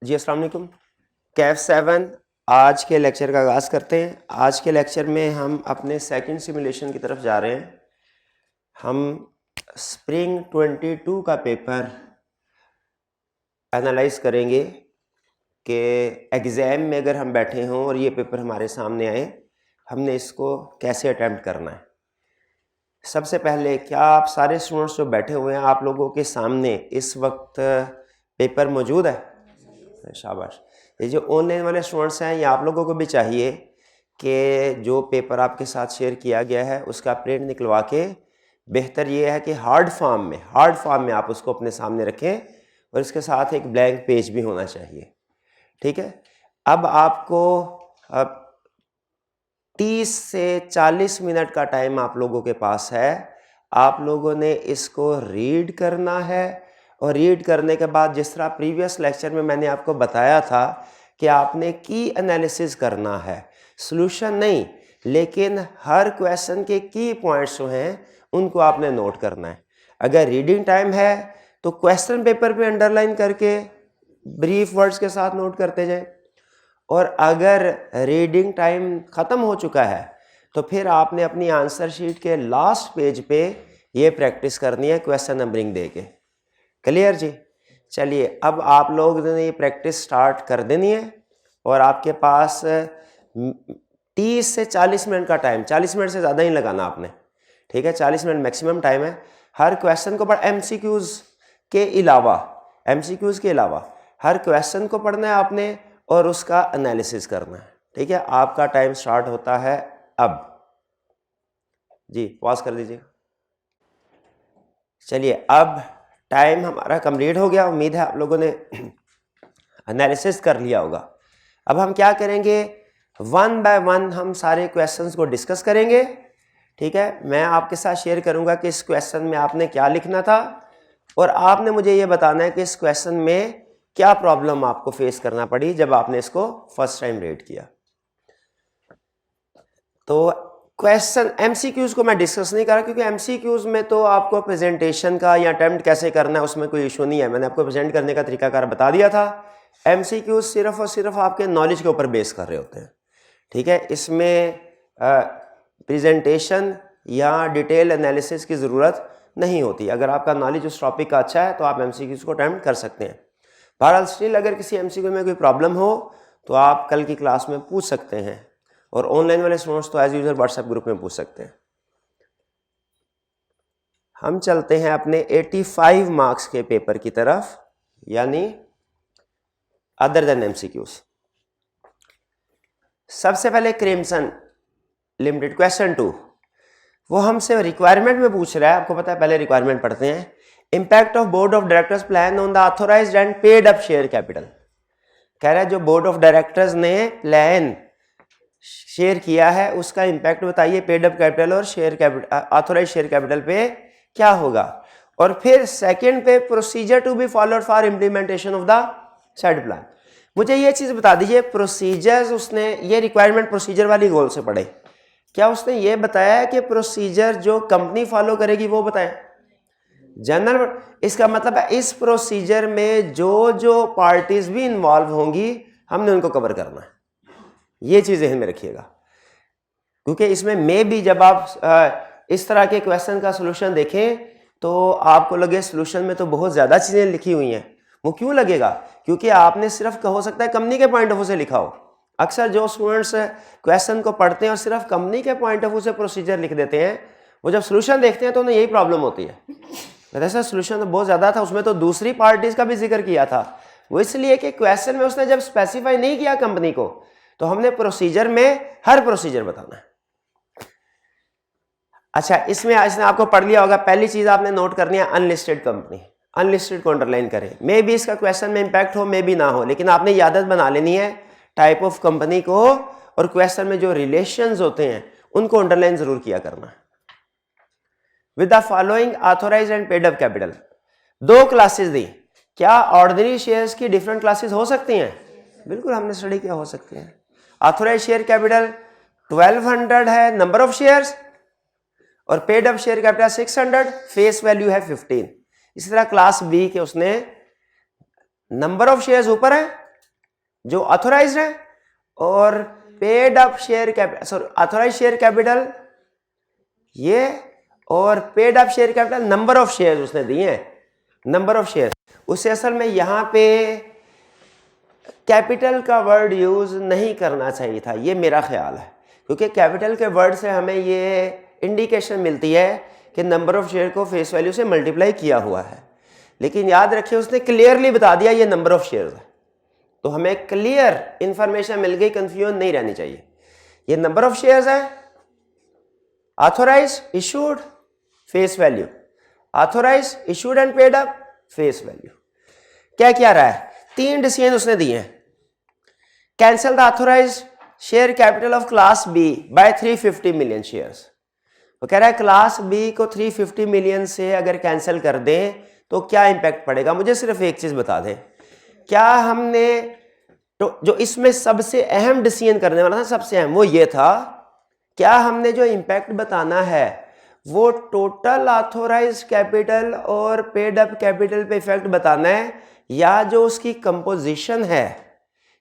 जी अस्सलाम वालेकुम। कैफ 7 आज के लेक्चर का आगाज़ करते हैं। आज के लेक्चर में हम अपने सेकंड सिमुलेशन की तरफ जा रहे हैं। हम स्प्रिंग 22 का पेपर एनालाइज करेंगे कि एग्ज़ाम में अगर हम बैठे हों और ये पेपर हमारे सामने आए, हमने इसको कैसे अटैम्प्ट करना है। सबसे पहले क्या आप सारे स्टूडेंट्स जो बैठे हुए हैं, आप लोगों के सामने इस वक्त पेपर मौजूद है? शाबाश। ये जो ऑनलाइन वाले स्टूडेंट्स हैं, ये आप लोगों को भी चाहिए कि जो पेपर आपके साथ शेयर किया गया है उसका प्रिंट निकलवा के, बेहतर ये है कि हार्ड फॉर्म में आप उसको अपने सामने रखें और इसके साथ एक ब्लैंक पेज भी होना चाहिए। ठीक है। अब आपको 30 से 40 मिनट का टाइम आप लोगों के पास है। आप लोगों ने इसको रीड करना है और रीड करने के बाद जिस तरह प्रीवियस लेक्चर में मैंने आपको बताया था कि आपने की एनालिसिस करना है, सॉल्यूशन नहीं, लेकिन हर क्वेश्चन के की पॉइंट्स जो हैं उनको आपने नोट करना है। अगर रीडिंग टाइम है तो क्वेश्चन पेपर पे अंडरलाइन करके ब्रीफ वर्ड्स के साथ नोट करते जाएं, और अगर रीडिंग टाइम ख़त्म हो चुका है तो फिर आपने अपनी आंसर शीट के लास्ट पेज पे ये प्रैक्टिस करनी है क्वेश्चन नंबरिंग दे के। क्लियर जी? चलिए, अब आप लोग ने ये प्रैक्टिस स्टार्ट कर देनी है और आपके पास 30 से 40 मिनट का टाइम, 40 मिनट से ज़्यादा ही लगाना आपने। ठीक है, 40 मिनट मैक्सिमम टाइम है। हर क्वेश्चन को एमसीक्यूज़ के अलावा हर क्वेश्चन को पढ़ना है आपने और उसका एनालिसिस करना है। ठीक है, आपका टाइम स्टार्ट होता है अब। जी पॉज कर दीजिए। चलिए, अब टाइम हमारा कंप्लीट हो गया। उम्मीद है आप लोगों ने एनालिसिस कर लिया होगा। अब हम क्या करेंगे, वन बाय वन हम सारे क्वेश्चंस को डिस्कस करेंगे। ठीक है, मैं आपके साथ शेयर करूंगा कि इस क्वेश्चन में आपने क्या लिखना था और आपने मुझे ये बताना है कि इस क्वेश्चन में क्या प्रॉब्लम आपको फेस करना पड़ी जब आपने इसको फर्स्ट टाइम रीड किया। तो क्वेश्चन एमसीक्यूज को मैं डिस्कस नहीं कर रहा, क्योंकि एमसीक्यूज में तो आपको प्रेजेंटेशन का या अटेम्प्ट कैसे करना है उसमें कोई इशू नहीं है। मैंने आपको प्रेजेंट करने का तरीकाकार बता दिया था। एमसीक्यूज सिर्फ और सिर्फ आपके नॉलेज के ऊपर बेस कर रहे होते हैं। ठीक है, इसमें प्रेजेंटेशन या डिटेल एनालिसिस की ज़रूरत नहीं होती। अगर आपका नॉलेज उस टॉपिक का अच्छा है तो आप एमसीक्यूज को अटेम्प्ट कर सकते हैं। बहरहाल स्टिल अगर किसी एमसीक्यू में कोई प्रॉब्लम हो तो आप कल की क्लास में पूछ सकते हैं, और ऑनलाइन वाले स्टूडेंट्स तो एज यूजुअल व्हाट्सएप ग्रुप में पूछ सकते हैं। हम चलते हैं अपने 85 मार्क्स के पेपर की तरफ, यानी अदर देन एमसीक्यूज। सबसे पहले क्रिम्सन लिमिटेड क्वेश्चन 2, वो हमसे रिक्वायरमेंट में पूछ रहा है। आपको पता है, पहले रिक्वायरमेंट पढ़ते हैं। Impact of board of directors plan on the authorised and paid up share capital. कह रहा है जो बोर्ड ऑफ डायरेक्टर्स ने प्लान शेयर किया है उसका इंपैक्ट बताइए पेड अप कैपिटल और share capital, authorised share capital पे क्या होगा। और फिर सेकंड पे procedure to be followed for implementation of the said plan. मुझे ये चीज बता दीजिए, प्रोसीजर्स उसने ये रिक्वायरमेंट प्रोसीजर वाली गोल से पढ़े, क्या उसने ये बताया कि प्रोसीजर जो कंपनी फॉलो करेगी वो बताएं? जनरल, इसका मतलब है इस प्रोसीजर में जो जो पार्टीज भी इन्वॉल्व होंगी हमने उनको कवर करना है। ये चीज ध्यान में रखिएगा, क्योंकि इसमें में भी जब आप इस तरह के क्वेश्चन का सलूशन देखें तो आपको लगे सलूशन में तो बहुत ज्यादा चीजें लिखी हुई हैं। वो क्यों लगेगा? क्योंकि आपने सिर्फ हो सकता है कंपनी के पॉइंट ऑफ व्यू से लिखा हो। अक्सर जो स्टूडेंट्स क्वेश्चन को पढ़ते हैं और सिर्फ कंपनी के पॉइंट ऑफ व्यू से प्रोसीजर लिख देते हैं, वो जब सोल्यूशन देखते हैं तो उन्हें यही प्रॉब्लम होती है। वैसे सोल्यूशन तो बहुत ज्यादा था, उसमें तो दूसरी पार्टीज का भी जिक्र किया था। वो इसलिए कि क्वेश्चन में उसने जब स्पेसिफाई नहीं किया कंपनी को, तो हमने प्रोसीजर में हर प्रोसीजर बताना है। अच्छा, इसमें आपको पढ़ लिया होगा। पहली चीज आपने नोट करनी है अनलिस्टेड कंपनी। अनलिस्टेड को अंडरलाइन करें। मे भी इसका क्वेश्चन में इंपैक्ट हो, मे भी ना हो, लेकिन आपने ये आदत बना लेनी है टाइप ऑफ कंपनी को और क्वेश्चन में जो रिलेशंस होते हैं उनको अंडरलाइन जरूर किया करना। With the following authorised and paid up capital, दो क्लासेस दी। क्या ऑर्डिनरी शेयर्स की डिफरेंट क्लासेस हो सकती हैं? बिल्कुल, हमने स्टडी किया, हो सकते हैं। ऑथोराइज्ड शेयर कैपिटल 1200 है नंबर ऑफ शेयर्स, और paid up share capital 600, face value है 15। इसी तरह क्लास बी के उसने नंबर ऑफ शेयर्स ऊपर है जो ऑथोराइज्ड है, और paid up share capital, sorry authorise share capital ये, और paid up share capital number of share उसने दिए हैं, नंबर ऑफ शेयर। उसे असल में यहां पे कैपिटल का वर्ड यूज नहीं करना चाहिए था, ये मेरा ख्याल है, क्योंकि कैपिटल के वर्ड से हमें ये इंडिकेशन मिलती है कि नंबर ऑफ शेयर को फेस वैल्यू से मल्टीप्लाई किया हुआ है। लेकिन याद रखिए उसने क्लियरली बता दिया ये नंबर ऑफ शेयर है, तो हमें क्लियर इंफॉर्मेशन मिल गई, कंफ्यूजन नहीं रहनी चाहिए। ये नंबर ऑफ शेयर्स है, authorise, issued, face value, authorise, issued and paid up, face value. क्या क्या रहा है, 3 डिसीजन उसने दिए हैं। Cancel the authorise share capital of class B by 350 million shares. वो कह रहा है क्लास बी को 350 मिलियन से अगर कैंसिल कर दें तो क्या इंपैक्ट पड़ेगा। मुझे सिर्फ एक चीज बता दें, क्या हमने तो जो इसमें सबसे अहम डिसीजन करने वाला था, सबसे अहम वो ये था, क्या हमने जो इंपैक्ट बताना है वो टोटल ऑथोराइज कैपिटल और पेड अप कैपिटल पे इफेक्ट बताना है, या जो उसकी कंपोजिशन है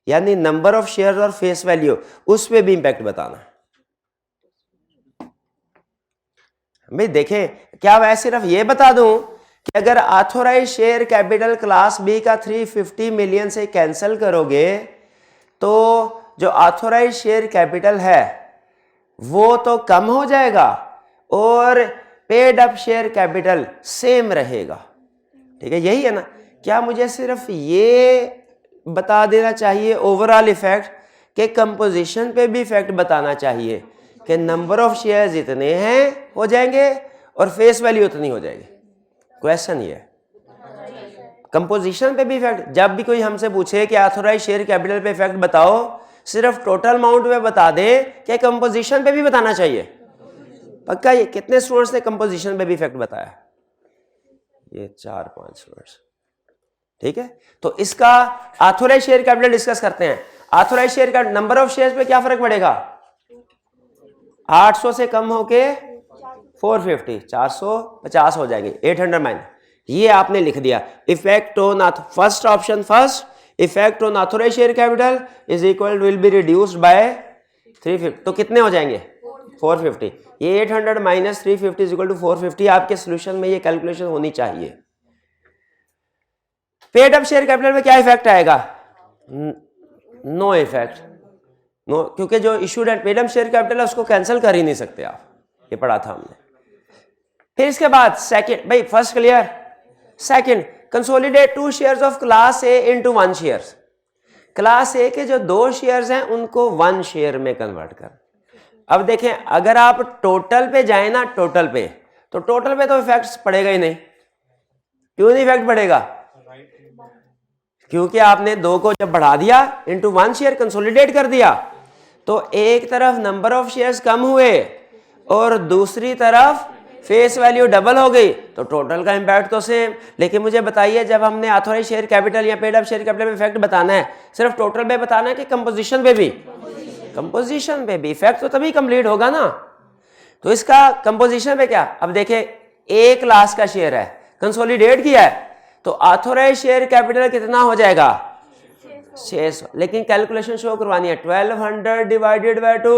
यानी नंबर ऑफ शेयर और फेस वैल्यू उस पे भी इंपैक्ट बताना है। भाई देखें, क्या मैं सिर्फ ये बता दूं कि अगर authorise share capital class B का 350 मिलियन से कैंसिल करोगे तो जो ऑथोराइज शेयर कैपिटल है वो तो कम हो जाएगा और paid up share capital same रहेगा। ठीक है, यही है ना। क्या मुझे सिर्फ ये बता देना चाहिए ओवरऑल इफेक्ट के कंपोजिशन पे भी इफेक्ट बताना चाहिए कि नंबर ऑफ शेयर्स इतने हैं हो जाएंगे और फेस वैल्यू उतनी हो जाएगी। क्वेश्चन ये है, कंपोजिशन पे भी इफेक्ट। जब भी कोई हमसे पूछे कि ऑथोराइज शेयर कैपिटल पे इफेक्ट बताओ, सिर्फ टोटल अमाउंट पे बता दें कि कंपोजिशन पे भी बताना चाहिए। पक्का? ये कितने स्टूडेंट्स ने कंपोजिशन पे भी इफेक्ट बताया? ये 4-5 स्टूडेंट्स। ठीक है, तो इसका ऑथोराइज शेयर कैपिटल डिस्कस करते हैं। ऑथोराइज शेयर का नंबर ऑफ शेयर्स पे क्या फर्क पड़ेगा? 800 से कम होके 450, 450 हो जाएंगे, 800 माइनस। ये आपने लिख दिया। Effect on first option, first effect on authorise share capital is equal will be reduced by 350। तो कितने हो जाएंगे? 450। ये 800 माइनस 350 इज इक्वल टू 450। आपके सोल्यूशन में ये कैलकुलेशन होनी चाहिए। पेड अप शेयर कैपिटल में क्या इफेक्ट आएगा? नो इफेक्ट, नो, क्योंकि जो issued and paid up share capital है उसको कैंसिल कर ही नहीं सकते आप, ये पढ़ा था हमने। फिर इसके बाद सेकंड, भाई first clear. Second, consolidate 2 shares of class A into 1 shares. Class ए के जो 2 शेयर्स हैं उनको 1 शेयर में कन्वर्ट कर। अब देखें, अगर आप टोटल पे जाए ना, टोटल पे, तो टोटल पे तो इफेक्ट पड़ेगा ही नहीं। क्यों नहीं इफेक्ट पड़ेगा? क्योंकि आपने 2 को जब बढ़ा दिया, इंटू 1 शेयर कंसोलिडेट कर दिया, तो एक तरफ नंबर ऑफ शेयर्स कम हुए और दूसरी तरफ फेस वैल्यू डबल हो गई, तो टोटल का इंपैक्ट तो सेम। लेकिन मुझे बताइए, जब हमने ऑथोराइज शेयर कैपिटल या पेड अप शेयर कैपिटल में इफेक्ट बताना है, सिर्फ टोटल पे बताना है कि कंपोजिशन पे भी? कंपोजिशन पे भी इफेक्ट तो तभी कंप्लीट होगा ना। तो इसका कंपोजिशन पे क्या? अब देखें, एक क्लास का शेयर है, कंसोलिडेट किया है, तो ऑथोराइज शेयर कैपिटल कितना हो जाएगा? 600। लेकिन कैलकुलेशन शो करवानी है, 1200 डिवाइडेड बाय 2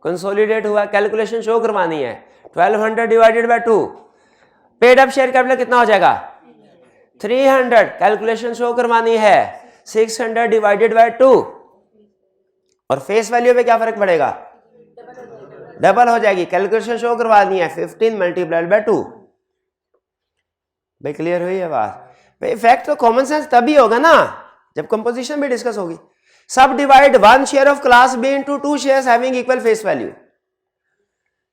कंसोलिडेट हुआ, कैलकुलेशन शो करवानी है, 1200 divided by 2। Paid up share capital कितना हो जाएगा? 300, कैलकुलेशन शो करवानी है, 600 डिवाइडेड बाय 2। और फेस वैल्यू पे क्या फर्क पड़ेगा? डबल हो जाएगी, कैलकुलेशन शो करवानी है, 15 मल्टीप्लाइड बाय 2। भाई क्लियर हुई है बात? भाई इफेक्ट तो कॉमन सेंस तभी होगा ना जब कंपोजिशन भी डिस्कस होगी। Subdivide 1 share of class B into 2 shares having equal face value.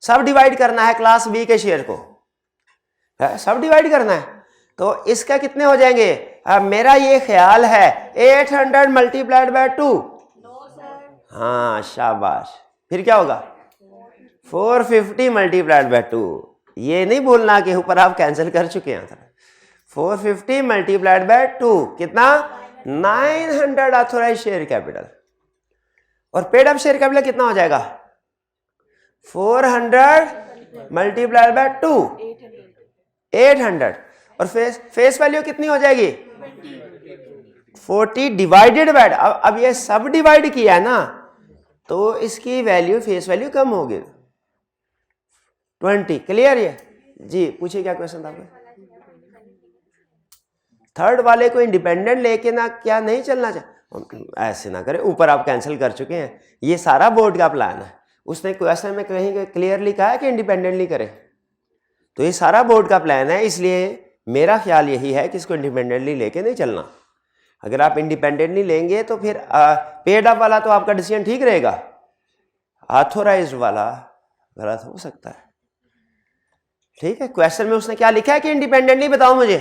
Subdivide करना है क्लास बी के शेयर को, सब डिवाइड करना है, तो इसका कितने हो जाएंगे? अब मेरा ये ख्याल है 800 मल्टीप्लाइड बाय 2। हाँ शाबाश। फिर क्या होगा? 450 मल्टीप्लाइड बाय 2। ये नहीं बोलना कि ऊपर आप कैंसिल कर चुके हैं। 450 मल्टीप्लाइड बाय 2 कितना? 900 ऑथोराइज शेयर कैपिटल। और पेड अप शेयर कैपिटल कितना हो जाएगा? 400 मल्टीप्लाइड बाय 2 800। और फेस वैल्यू कितनी हो जाएगी? 40 डिवाइडेड बाय, अब ये सब डिवाइड किया है ना, तो इसकी वैल्यू, फेस वैल्यू कम होगी 20। क्लियर ये? जी पूछिए क्या क्वेश्चन था आपका? थर्ड वाले को इंडिपेंडेंट लेके ना क्या नहीं चलना चाहिए, ऐसे ना करें, ऊपर आप कैंसिल कर चुके हैं, ये सारा बोर्ड का प्लान है। उसने क्वेश्चन में कहीं क्लियरली कहा है कि इंडिपेंडेंटली करें, तो ये सारा बोर्ड का प्लान है, इसलिए मेरा ख्याल यही है कि इसको इंडिपेंडेंटली लेके नहीं चलना। अगर आप इंडिपेंडेंटली लेंगे तो फिर पेड अप वाला तो आपका डिसीजन ठीक रहेगा, ऑथोराइज्ड वाला गलत हो सकता है। ठीक है, क्वेश्चन में उसने क्या लिखा है कि इंडिपेंडेंटली बताओ मुझे,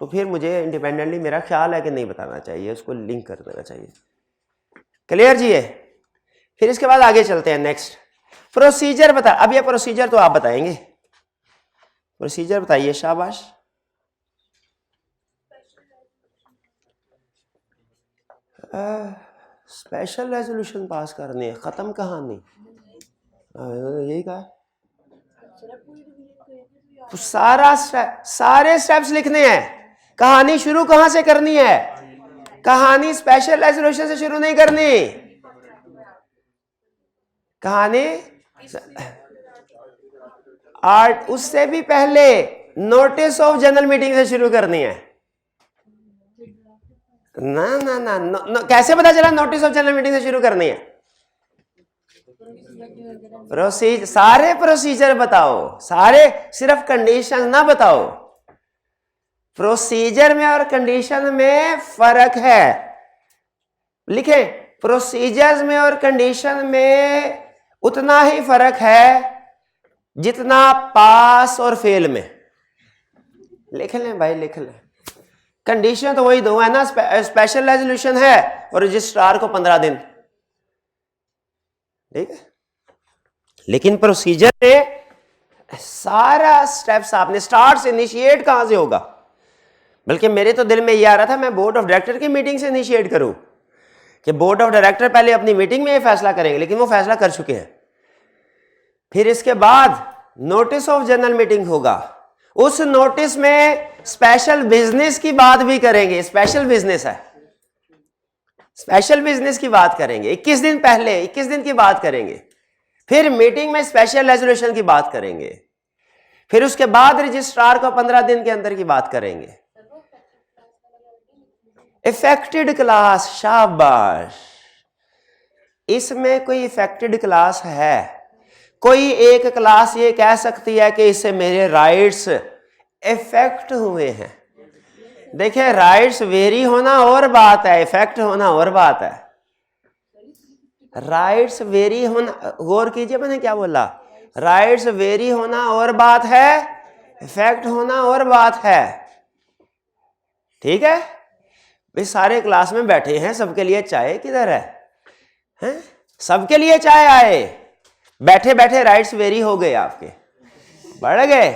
तो फिर मुझे इंडिपेंडेंटली मेरा ख्याल है कि नहीं बताना चाहिए, उसको लिंक कर देना चाहिए। क्लियर जी है? फिर इसके बाद आगे चलते हैं, नेक्स्ट प्रोसीजर बता। अब ये प्रोसीजर तो आप बताएंगे, प्रोसीजर बताइए, शाबाश। स्पेशल रेजोल्यूशन पास करनी है, खत्म कहानी, यही कहा। तो सारे स्टेप्स लिखने हैं, कहानी शुरू कहां से करनी है? कहानी स्पेशल रेजोल्यूशन से शुरू नहीं करनी, कहानी आर्ट उससे भी पहले नोटिस ऑफ जनरल मीटिंग से शुरू करनी है। ना ना ना, कैसे पता चला नोटिस ऑफ जनरल मीटिंग से शुरू करनी है? सारे प्रोसीजर बताओ, सारे, सिर्फ कंडीशन ना बताओ। प्रोसीजर में और कंडीशन में फर्क है, लिखे, प्रोसीजर्स में और कंडीशन में उतना ही फर्क है जितना पास और फेल में। लिख लें भाई, लिख लें। कंडीशन तो वही दो है ना, स्पेशल रेजोल्यूशन है और रजिस्ट्रार को 15 दिन, ठीक है। लेकिन प्रोसीजर में सारा स्टेप्स आपने स्टार्ट से, इनिशिएट कहां से होगा? बल्कि मेरे तो दिल में ये आ रहा था मैं बोर्ड ऑफ डायरेक्टर की मीटिंग से इनिशिएट करूं, कि बोर्ड ऑफ डायरेक्टर पहले अपनी मीटिंग में ये फैसला करेंगे, लेकिन वो फैसला कर चुके हैं। फिर इसके बाद नोटिस ऑफ जनरल मीटिंग होगा, उस नोटिस में स्पेशल बिजनेस की बात भी करेंगे, स्पेशल बिजनेस है, स्पेशल बिजनेस की बात करेंगे, 21 दिन पहले 21 दिन की बात करेंगे। फिर मीटिंग में स्पेशल रेजोल्यूशन की बात करेंगे, फिर उसके बाद रजिस्ट्रार को 15 दिन के अंदर की बात करेंगे। इफेक्टेड क्लास, शाबाश। इसमें कोई इफेक्टेड क्लास है? कोई एक क्लास ये कह सकती है कि इससे मेरे राइट्स इफेक्ट हुए हैं? देखिए, राइट्स वेरी होना और बात है, इफेक्ट होना और बात है। राइट्स वेरी होना, गौर कीजिए मैंने क्या बोला, राइट्स वेरी होना और बात है, इफेक्ट होना और बात है, ठीक है। वे सारे क्लास में बैठे हैं, सबके लिए चाय किधर है, हैं? सबके लिए चाय आए, बैठे बैठे राइट्स वेरी हो गए, आपके बढ़ गए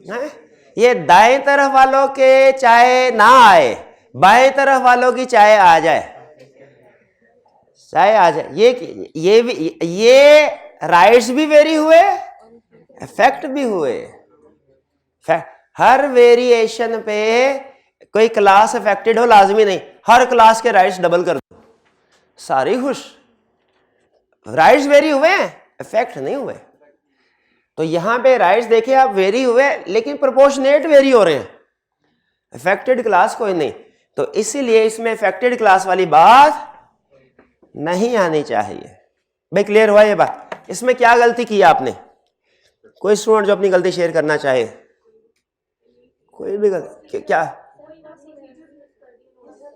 हैं? ये दाएं तरफ वालों के चाय ना आए, बाएं तरफ वालों की चाय आ जाए, चाहे आ जाए। ये राइट्स भी वेरी हुए, इफेक्ट भी हुए। हर वेरिएशन पे कोई क्लास अफेक्टेड हो लाजमी नहीं, हर क्लास के राइट्स डबल कर दो, सारी खुश। राइट्स वेरी हुए, इफेक्ट नहीं हुए। तो यहां पे राइट्स देखिए आप वेरी हुए, लेकिन प्रोपोर्शनेट वेरी हो रहे हैं, अफेक्टेड क्लास कोई नहीं। तो इसीलिए इसमें अफेक्टेड क्लास वाली बात नहीं आनी चाहिए। भाई क्लियर हुआ ये बात? इसमें क्या गलती की आपने? कोई स्टूडेंट जो अपनी गलती शेयर करना चाहे, कोई भी गलती, क्या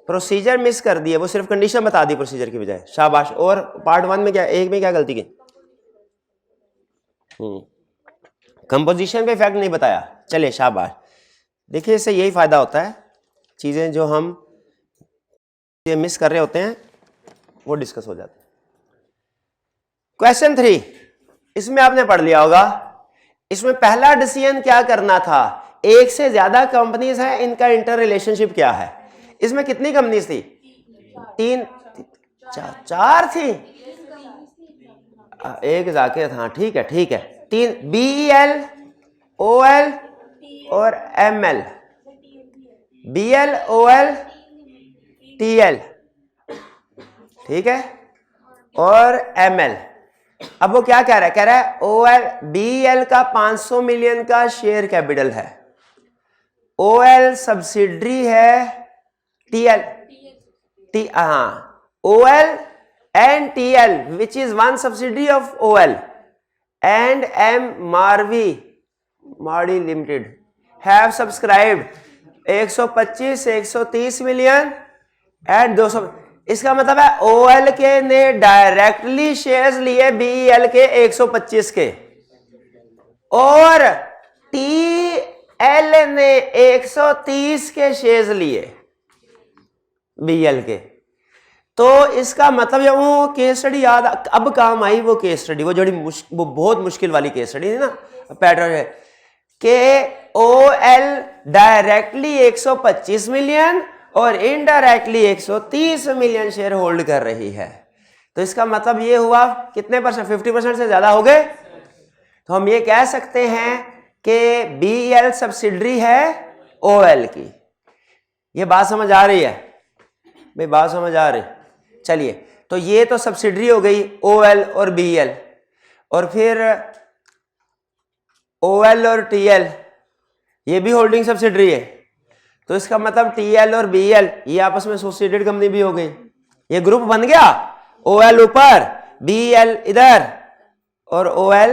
प्रोसीजर मिस कर दिए, वो सिर्फ कंडीशन बता दी प्रोसीजर की बजाय, शाबाश। और पार्ट 1 में क्या, एक में क्या गलती की? कंपोजिशन पे इफेक्ट नहीं बताया, चलिए शाबाश। देखिए इससे यही फायदा होता है, चीजें जो हम मिस कर रहे होते हैं वो डिस्कस हो जाती है। क्वेश्चन 3, इसमें आपने पढ़ लिया होगा। इसमें पहला डिसीजन क्या करना था, एक से ज्यादा कंपनीज हैं, इनका इंटर रिलेशनशिप क्या है। इसमें कितनी कंपनीज थी? 3 4 थी, एक जाके, हाँ ठीक है ठीक है, 3, BEL, OL और ML। BL, OL TL, ठीक है, और ML। अब वो क्या कह रहा है OL BL का 500 मिलियन का शेयर कैपिटल है, OL सब्सिडरी है TL, OL and TL which is one subsidiary of OL and M Marvi Limited have subscribed 125 130 million and 200। इसका मतलब है OL के ने डायरेक्टली शेयर्स लिए BEL के 125 के, और TL ने 130 के शेयर्स लिए BEL के। तो इसका मतलब जब वो केस स्टडी याद अब काम आई, वो केस स्टडी वो बहुत मुश्किल वाली केस स्टडी है ना, पैटर्न है कि OL डायरेक्टली 125 मिलियन और इनडायरेक्टली 130 मिलियन शेयर होल्ड कर रही है। तो इसका मतलब ये हुआ कितने परसेंट, 50% से ज्यादा हो गए। तो हम ये कह सकते हैं कि BEL सब्सिडरी है OL की। ये बात समझ आ रही है भाई, बात समझ आ रही। चलिए, तो ये तो सब्सिडरी हो गई OL और BEL, और फिर OL और TL ये भी होल्डिंग सब्सिडरी है। तो इसका मतलब TL और BEL ये आपस में एसोसिएटेड कंपनी भी हो गई, ये ग्रुप बन गया, OL ऊपर BEL इधर और OL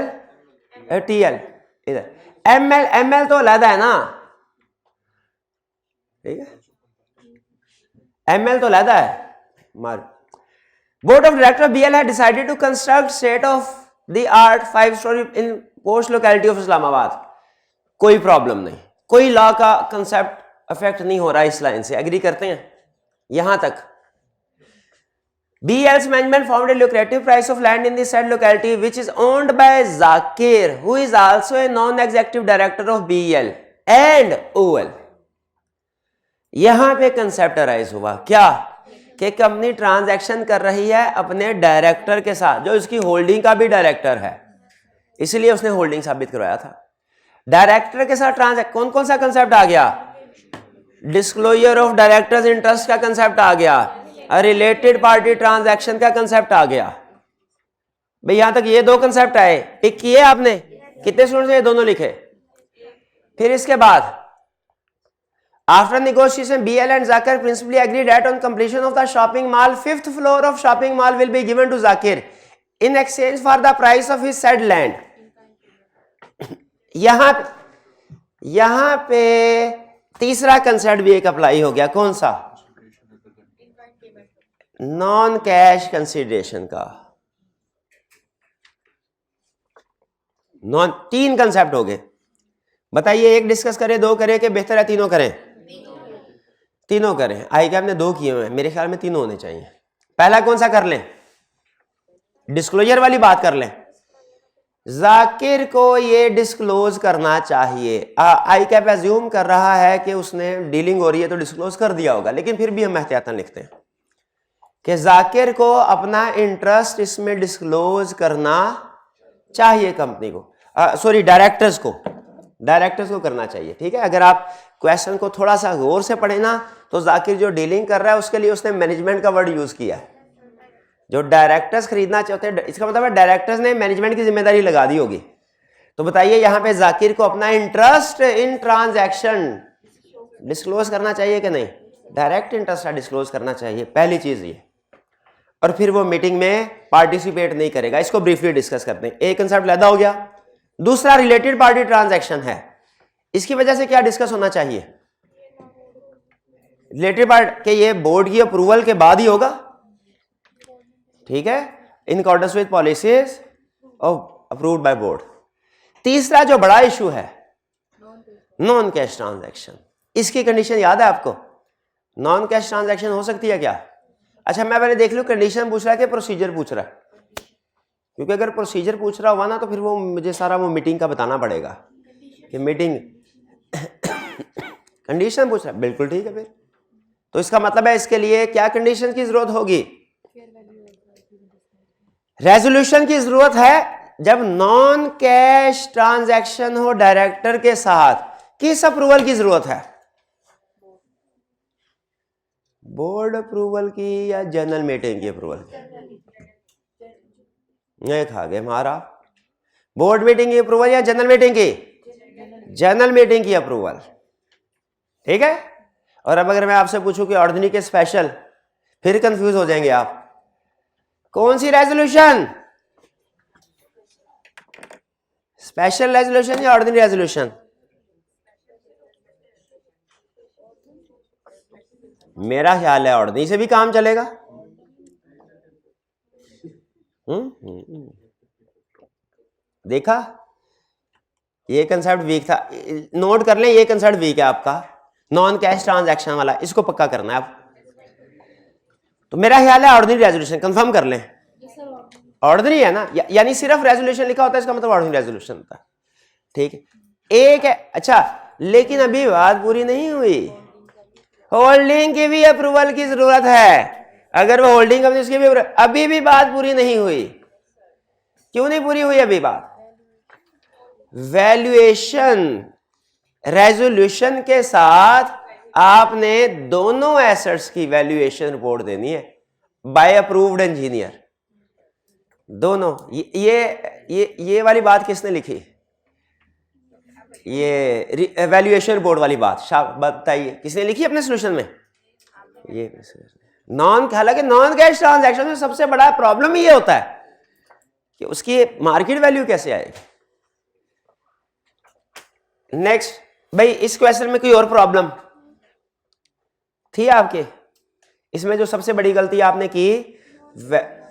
TL इधर। ML तो अलग है ना, ठीक है, ML तो अलग है। Board of director BEL had decided to construct state of the art 5-story in post locality of Islamabad. कोई प्रॉब्लम नहीं, कोई लॉ का कंसेप्ट अफेक्ट नहीं हो रहा इस लाइन से, एग्री करते हैं यहां तक। BEL's management found a lucrative price of land in the said locality which is owned by Zakir, who is also a non-executive director of BEL and OL। यहां पे कंसेप्ट अराइज हुआ क्या कि कंपनी ट्रांजैक्शन कर रही है अपने director के साथ, जो इसकी होल्डिंग का भी डायरेक्टर है, इसलिए उसने होल्डिंग साबित करवाया था। डायरेक्टर के साथ ट्रांजैक्ट, कौन कौन सा कंसेप्ट आ गया, डिस्क्लोजर ऑफ डायरेक्टर्स इंटरेस्ट का कंसेप्ट आ गया, रिलेटेड पार्टी ट्रांजैक्शन का कंसेप्ट आ गया। भाई यहां तक ये दो कंसेप्ट आए, टिक किए आपने, कितने स्टूडेंट्स ने ये दोनों लिखे। फिर इसके बाद after negotiation BEL and Zakir principally agreed that on completion of the shopping mall 5th floor of shopping mall will be given to Zakir in exchange for the price of his said land। यहां पे तीसरा concept भी एक apply हो गया, कौन सा, non cash consideration का। तीन कंसेप्ट हो गए, बताइए एक डिस्कस करें, दो करें कि बेहतर है तीनों करें, तीनों करें। आई कैप ने दो किए हुए हैं, मेरे ख्याल में तीनों होने चाहिए। पहला कौन सा कर लें, डिस्क्लोजर वाली बात कर लें। जाकिर को ये डिस्क्लोज करना चाहिए, आई कैप एज्यूम कर रहा है कि उसने डीलिंग हो रही है तो डिस्क्लोज कर दिया होगा, लेकिन फिर भी हम एहतियातन लिखते हैं कि जाकिर को अपना इंटरेस्ट इसमें डिस्क्लोज करना चाहिए कंपनी को, सॉरी डायरेक्टर्स को करना चाहिए, ठीक है। अगर आप क्वेश्चन को थोड़ा सा गौर से पढ़े ना, तो जाकिर जो डीलिंग कर रहा है उसके लिए उसने मैनेजमेंट का वर्ड यूज किया है। जो डायरेक्टर्स खरीदना चाहते हैं, इसका मतलब है डायरेक्टर्स ने मैनेजमेंट की जिम्मेदारी लगा दी होगी। तो बताइए यहां पे जाकिर को अपना इंटरेस्ट इन ट्रांजैक्शन डिस्क्लोज करना चाहिए कि नहीं, डायरेक्ट इंटरेस्ट डिस्क्लोज करना चाहिए, पहली चीज ये। और फिर वो मीटिंग में पार्टिसिपेट नहीं करेगा, इसको ब्रीफली डिस्कस करते हैं। एक कंसेप्ट लैदा हो गया। दूसरा रिलेटेड पार्टी ट्रांजैक्शन है, इसकी वजह से क्या डिस्कस होना चाहिए, रिलेटेड पार्टी के ये बोर्ड की अप्रूवल के बाद ही होगा, ठीक है, in accordance with policies of approved by board. तीसरा जो बड़ा इशू है नॉन कैश ट्रांजैक्शन, इसकी कंडीशन याद है आपको, नॉन कैश ट्रांजैक्शन हो सकती है क्या। अच्छा मैं पहले देख लूं कंडीशन पूछ रहा है कि प्रोसीजर पूछ रहा है, क्योंकि अगर प्रोसीजर पूछ रहा हुआ ना तो फिर वो मुझे सारा वो मीटिंग का बताना पड़ेगा कि मीटिंग कंडीशन पूछ रहा है, बिल्कुल ठीक है। फिर तो इसका मतलब है इसके लिए क्या कंडीशन की जरूरत होगी, रेजोल्यूशन की जरूरत है। जब नॉन कैश ट्रांजैक्शन हो डायरेक्टर के साथ, किस अप्रूवल की जरूरत है, बोर्ड अप्रूवल की या जनरल मीटिंग की अप्रूवल की? नहीं खा गए हमारा। बोर्ड मीटिंग की अप्रूवल या जनरल मीटिंग की? जनरल मीटिंग की अप्रूवल, ठीक है। और अब अगर मैं आपसे पूछूं कि ऑर्डिनरी के स्पेशल, फिर कंफ्यूज हो जाएंगे आप। कौन सी रेजोल्यूशन, स्पेशल रेजोल्यूशन या ऑर्डिनरी रेजोल्यूशन? मेरा ख्याल है ऑर्डिनरी से भी काम चलेगा। देखा, ये कंसेप्ट वीक था, नोट कर लें, ये कंसेप्ट वीक है आपका, नॉन कैश ट्रांजैक्शन वाला, इसको पक्का करना है आप। तो मेरा ख्याल है ऑर्डिनरी रेजोल्यूशन, कंफर्म कर लें। ऑर्डिनरी है ना, यानी सिर्फ रेजोल्यूशन लिखा होता है, इसका मतलब ऑर्डिनरी रेजोल्यूशन होता है, ठीक है। एक है, अच्छा, लेकिन अभी बात पूरी नहीं हुई, होल्डिंग की भी अप्रूवल की जरूरत है। अगर वो होल्डिंग कंपनी, उसकी भी अभी भी बात पूरी नहीं हुई। क्यों नहीं पूरी हुई अभी बात? वैल्यूएशन रेजोल्यूशन के साथ आपने दोनों एसेट्स की वैल्यूएशन रिपोर्ट देनी है बाय अप्रूव्ड इंजीनियर, दोनों। ये वाली बात किसने लिखी? ये वैल्यूएशन रिपोर्ट वाली बात बताइए, किसने लिखी अपने सोल्यूशन में? ये हालांकि नॉन कैश ट्रांजैक्शन में सबसे बड़ा प्रॉब्लम ये होता है कि उसकी मार्केट वैल्यू कैसे आएगी। नेक्स्ट भाई, इस क्वेश्चन में कोई और प्रॉब्लम थी आपके? इसमें जो सबसे बड़ी गलती आपने की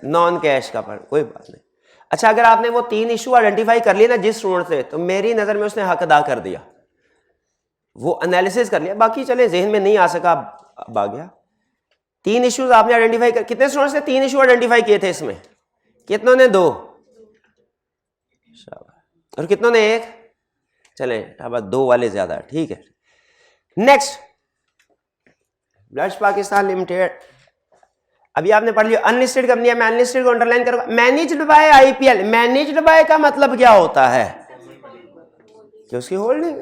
नॉन कैश का, पर कोई बात नहीं। अच्छा, अगर आपने वो 3 इशू आइडेंटिफाई कर लिए ना जिस स्टूडेंट से, तो मेरी नजर में उसने हक अदा कर दिया, वो एनालिसिस कर लिया। बाकी चले जहन में नहीं आ सका, अब आ गया। 3 इश्यूज आपने आइडेंटिफाई कर, कितने स्टूडेंट्स ने 3 इशू आइडेंटिफाई किए थे इसमें? कितनों ने 2, और कितनों ने 1? चले अब 2 वाले ज्यादा, ठीक है। नेक्स्ट, ब्लश पाकिस्तान लिमिटेड, अभी आपने पढ़ लिया अनलिस्टेड कंपनी है। मैं अनलिस्टेड को अंडरलाइन करूंगा। Managed by IPL, managed by का मतलब क्या होता है? कि उसकी होल्डिंग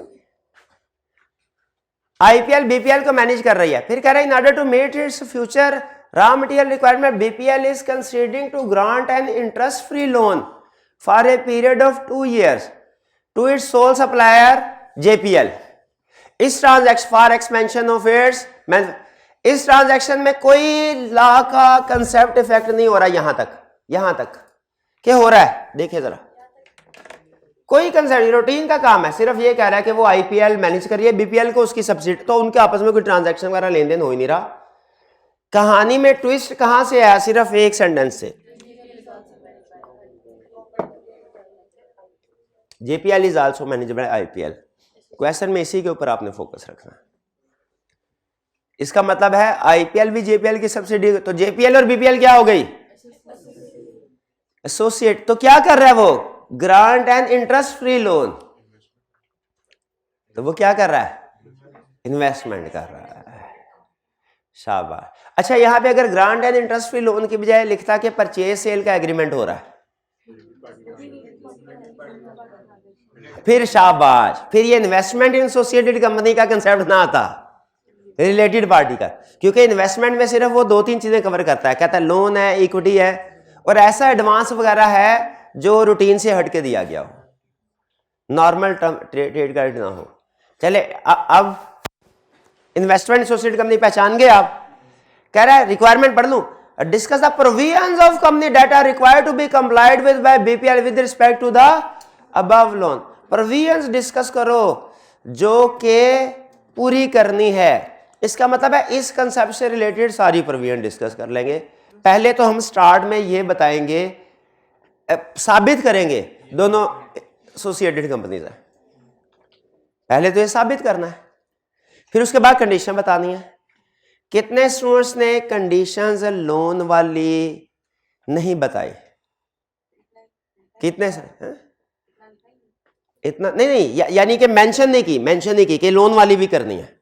आईपीएल बीपीएल को मैनेज कर रही है। फिर कह रहा है in order to meet its future raw material requirement, BPL is considering to grant an interest free loan for a period of 2 years to its sole supplier JPL. इस transaction for expansion of its, इस transaction में कोई law का concept effect नहीं हो रहा। यहां तक क्या हो रहा है देखिए जरा, कोई कंसेप्ट, रूटीन का काम है। सिर्फ ये कह रहा है कि वो आईपीएल मैनेज करिए, बीपीएल को उसकी सब्सिडी, तो उनके आपस में कोई ट्रांजैक्शन वगैरह लेन देन हो ही नहीं रहा। कहानी में ट्विस्ट कहां से आया? सिर्फ एक सेंटेंस से, JPL is also managed by IPL. Question में इसी के ऊपर आपने फोकस रखना है। इसका मतलब है आईपीएल भी जेपीएल की सब्सिडी, तो जेपीएल और बीपीएल क्या हो गई? एसोसिएट। तो क्या कर रहा है वो? Grant and interest free loan. तो वो क्या कर रहा है? इन्वेस्टमेंट कर रहा है। शाबाश। अच्छा, यहां पे अगर grant and interest free loan की बजाय लिखता कि परचेज सेल का एग्रीमेंट हो रहा है, फिर शाबाश, फिर ये इन्वेस्टमेंट इन एसोसिएटेड कंपनी का कंसेप्ट ना आता, रिलेटेड पार्टी का। क्योंकि इन्वेस्टमेंट में सिर्फ वो 2-3 चीजें कवर करता है, कहता है लोन है, इक्विटी है, और ऐसा एडवांस वगैरह है जो रूटीन से हट के दिया गया हो, नॉर्मल ट्रेड क्रेडिट ना हो। चले अब इन्वेस्टमेंट एसोसिएटेड कंपनी पहचान गए आप? कह रहा है रिक्वायरमेंट पढ़ लूं, discuss the provisions of company that are required to be complied with by BPL with respect to the above loan. Provisions discuss करो जो के पूरी करनी है। इसका मतलब है इस कंसेप्ट से रिलेटेड सारी प्रोविजन डिस्कस कर लेंगे। पहले तो हम स्टार्ट में ये बताएंगे, साबित करेंगे दोनों एसोसिएटेड कंपनीज है। पहले तो ये साबित करना है, फिर उसके बाद कंडीशन बतानी है। कितने स्टूडेंट्स ने कंडीशंस लोन वाली नहीं बताई? कितने से? इतना नहीं, यानी कि मेंशन नहीं की कि लोन वाली भी करनी है।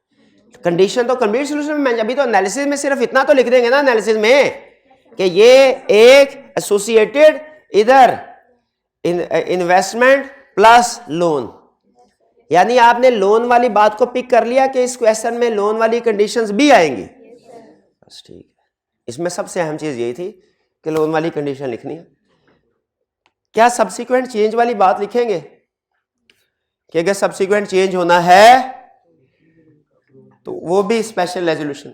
कंडीशन तो कंप्लीट सॉल्यूशन में, अभी तो एनालिसिस में सिर्फ इतना तो लिख देंगे ना एनालिसिस में कि ये एक एसोसिएटेड इधर इन्वेस्टमेंट प्लस लोन, यानी आपने लोन वाली बात को पिक कर लिया कि इस क्वेश्चन में लोन वाली कंडीशंस भी आएंगी। बस ठीक है। इसमें सबसे अहम चीज यही थी कि लोन वाली कंडीशन लिखनी है। क्या सब्सिक्वेंट चेंज वाली बात लिखेंगे कि अगर सब्सिक्वेंट चेंज होना है तो वो भी स्पेशल रेजोल्यूशन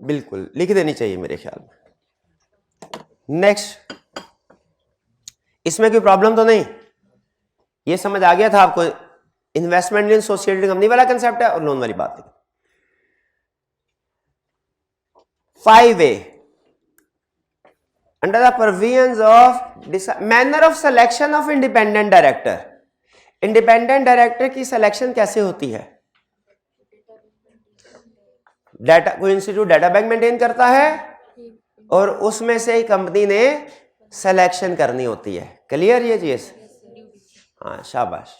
बिल्कुल लिख देनी चाहिए मेरे ख्याल में। नेक्स्ट, इसमें कोई प्रॉब्लम तो नहीं, ये समझ आ गया था आपको? इन्वेस्टमेंट इन एसोसिएटेड कंपनी वाला कंसेप्ट है और लोन वाली बात है। 5A, under the provisions of manner of selection of independent director. Independent director की सिलेक्शन कैसे होती है? डाटा, कोई इंस्टीट्यूट डाटा बैंक मेंटेन करता है और उसमें से कंपनी ने सिलेक्शन करनी होती है। क्लियर ये चीज? हाँ शाबाश।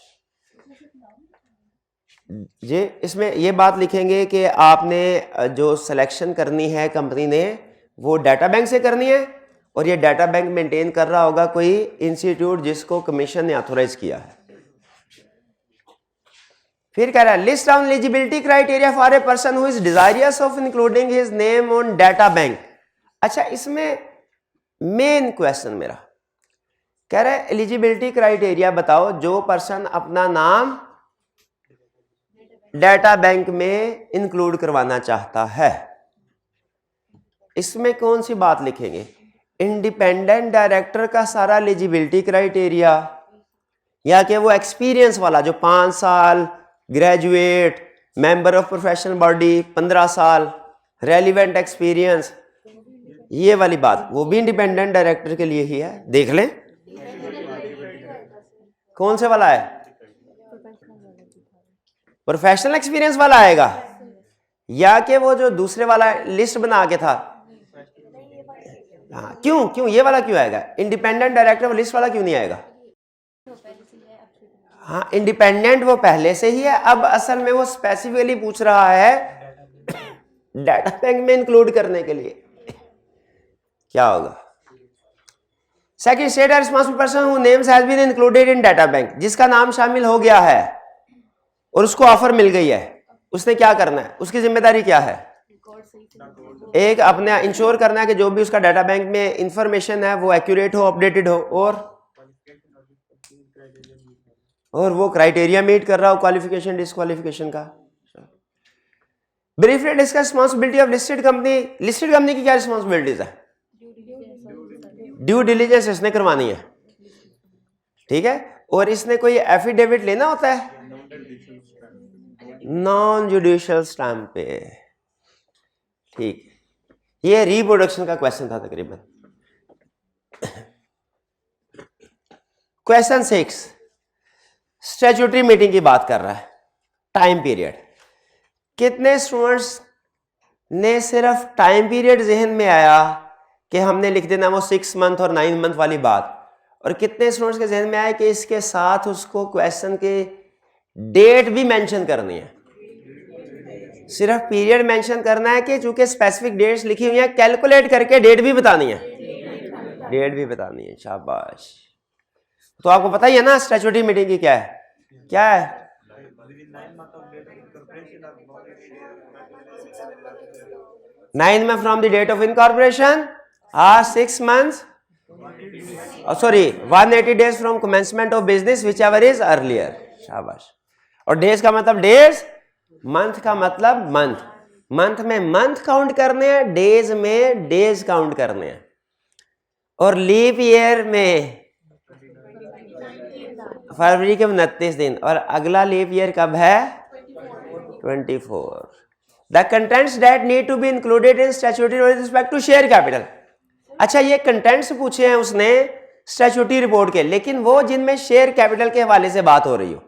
ये इसमें ये बात लिखेंगे कि आपने जो सिलेक्शन करनी है कंपनी ने वो डाटा बैंक से करनी है और ये डाटा बैंक मेंटेन कर रहा होगा कोई इंस्टीट्यूट जिसको कमीशन ने ऑथोराइज किया है। फिर कह रहा है list on eligibility criteria for a person who is desirous of including his name on data bank. अच्छा, इसमें मेन क्वेश्चन मेरा कह रहा है एलिजिबिलिटी क्राइटेरिया बताओ जो पर्सन अपना नाम डाटा बैंक में इंक्लूड करवाना चाहता है। इसमें कौन सी बात लिखेंगे? इंडिपेंडेंट डायरेक्टर का सारा एलिजिबिलिटी क्राइटेरिया, या कि वो एक्सपीरियंस वाला जो 5 साल, graduate, member of professional body 15 साल, रेलिवेंट एक्सपीरियंस, ये वाली बात वो भी इंडिपेंडेंट डायरेक्टर के लिए ही है। देख लें कौन से वाला है? प्रोफेशनल एक्सपीरियंस वाला आएगा या कि वो जो दूसरे वाला लिस्ट बना के था? हाँ, क्यों ये वाला क्यों आएगा? इंडिपेंडेंट डायरेक्टर लिस्ट वाला क्यों नहीं आएगा? हाँ, इंडिपेंडेंट वो पहले से ही है। अब असल में वो स्पेसिफिकली पूछ रहा है डाटा बैंक में इंक्लूड करने के लिए। क्या होगा? Second, state a responsible person who names has been included in data bank, जिसका नाम शामिल हो गया है और उसको ऑफर मिल गई है, उसने क्या करना है? उसकी जिम्मेदारी क्या है? एक, अपने इंश्योर करना है कि जो भी उसका डाटा बैंक में इंफॉर्मेशन है वो एक्यूरेट हो, अपडेटेड हो, और वो क्राइटेरिया मीट कर रहा हो क्वालिफिकेशन डिस्क्वालिफिकेशन का। Briefly discuss responsibility of listed company. Listed company की क्या रिस्पांसिबिलिटीज है? ड्यू डिलिजेंस इसने करवानी है, ठीक है। और इसने कोई एफिडेविट लेना होता है नॉन जुडिशियल स्टैम्प पे, ठीक। ये रिप्रोडक्शन का क्वेश्चन था तकरीबन। क्वेश्चन 6 स्टैट्यूटरी मीटिंग की बात कर रहा है। टाइम पीरियड, कितने स्टूडेंट्स ने सिर्फ टाइम पीरियड जहन में आया कि हमने लिख देना वो 6 मंथ और 9 मंथ वाली बात, और कितने स्टूडेंट्स के जहन में आया कि इसके साथ उसको क्वेश्चन के डेट भी मेंशन करनी है। सिर्फ पीरियड मेंशन करना है कि चूंकि स्पेसिफिक डेट्स लिखी हुई हैं, कैलकुलेट करके डेट भी बतानी है, डेट भी बतानी है। शाबाश। तो आपको पता ही है ना स्टैट्यूटरी मीटिंग की क्या है? 9 months from the date of incorporation, 6 months, 180 days from commencement of business, whichever is earlier। शाबाश। और डेज का मतलब डेज, मंथ का मतलब मंथ। मंथ में मंथ काउंट करने हैं, डेज में डेज काउंट करने हैं। और लीप ईयर में फरवरी के 29 दिन, और अगला लीप ईयर कब है? 24। The contents that need to be included in statutory with respect to share capital। अच्छा, ये कंटेंट्स पूछे हैं उसने स्टैट्यूटरी रिपोर्ट के, लेकिन वो जिनमें शेयर कैपिटल के हवाले से बात हो रही हो।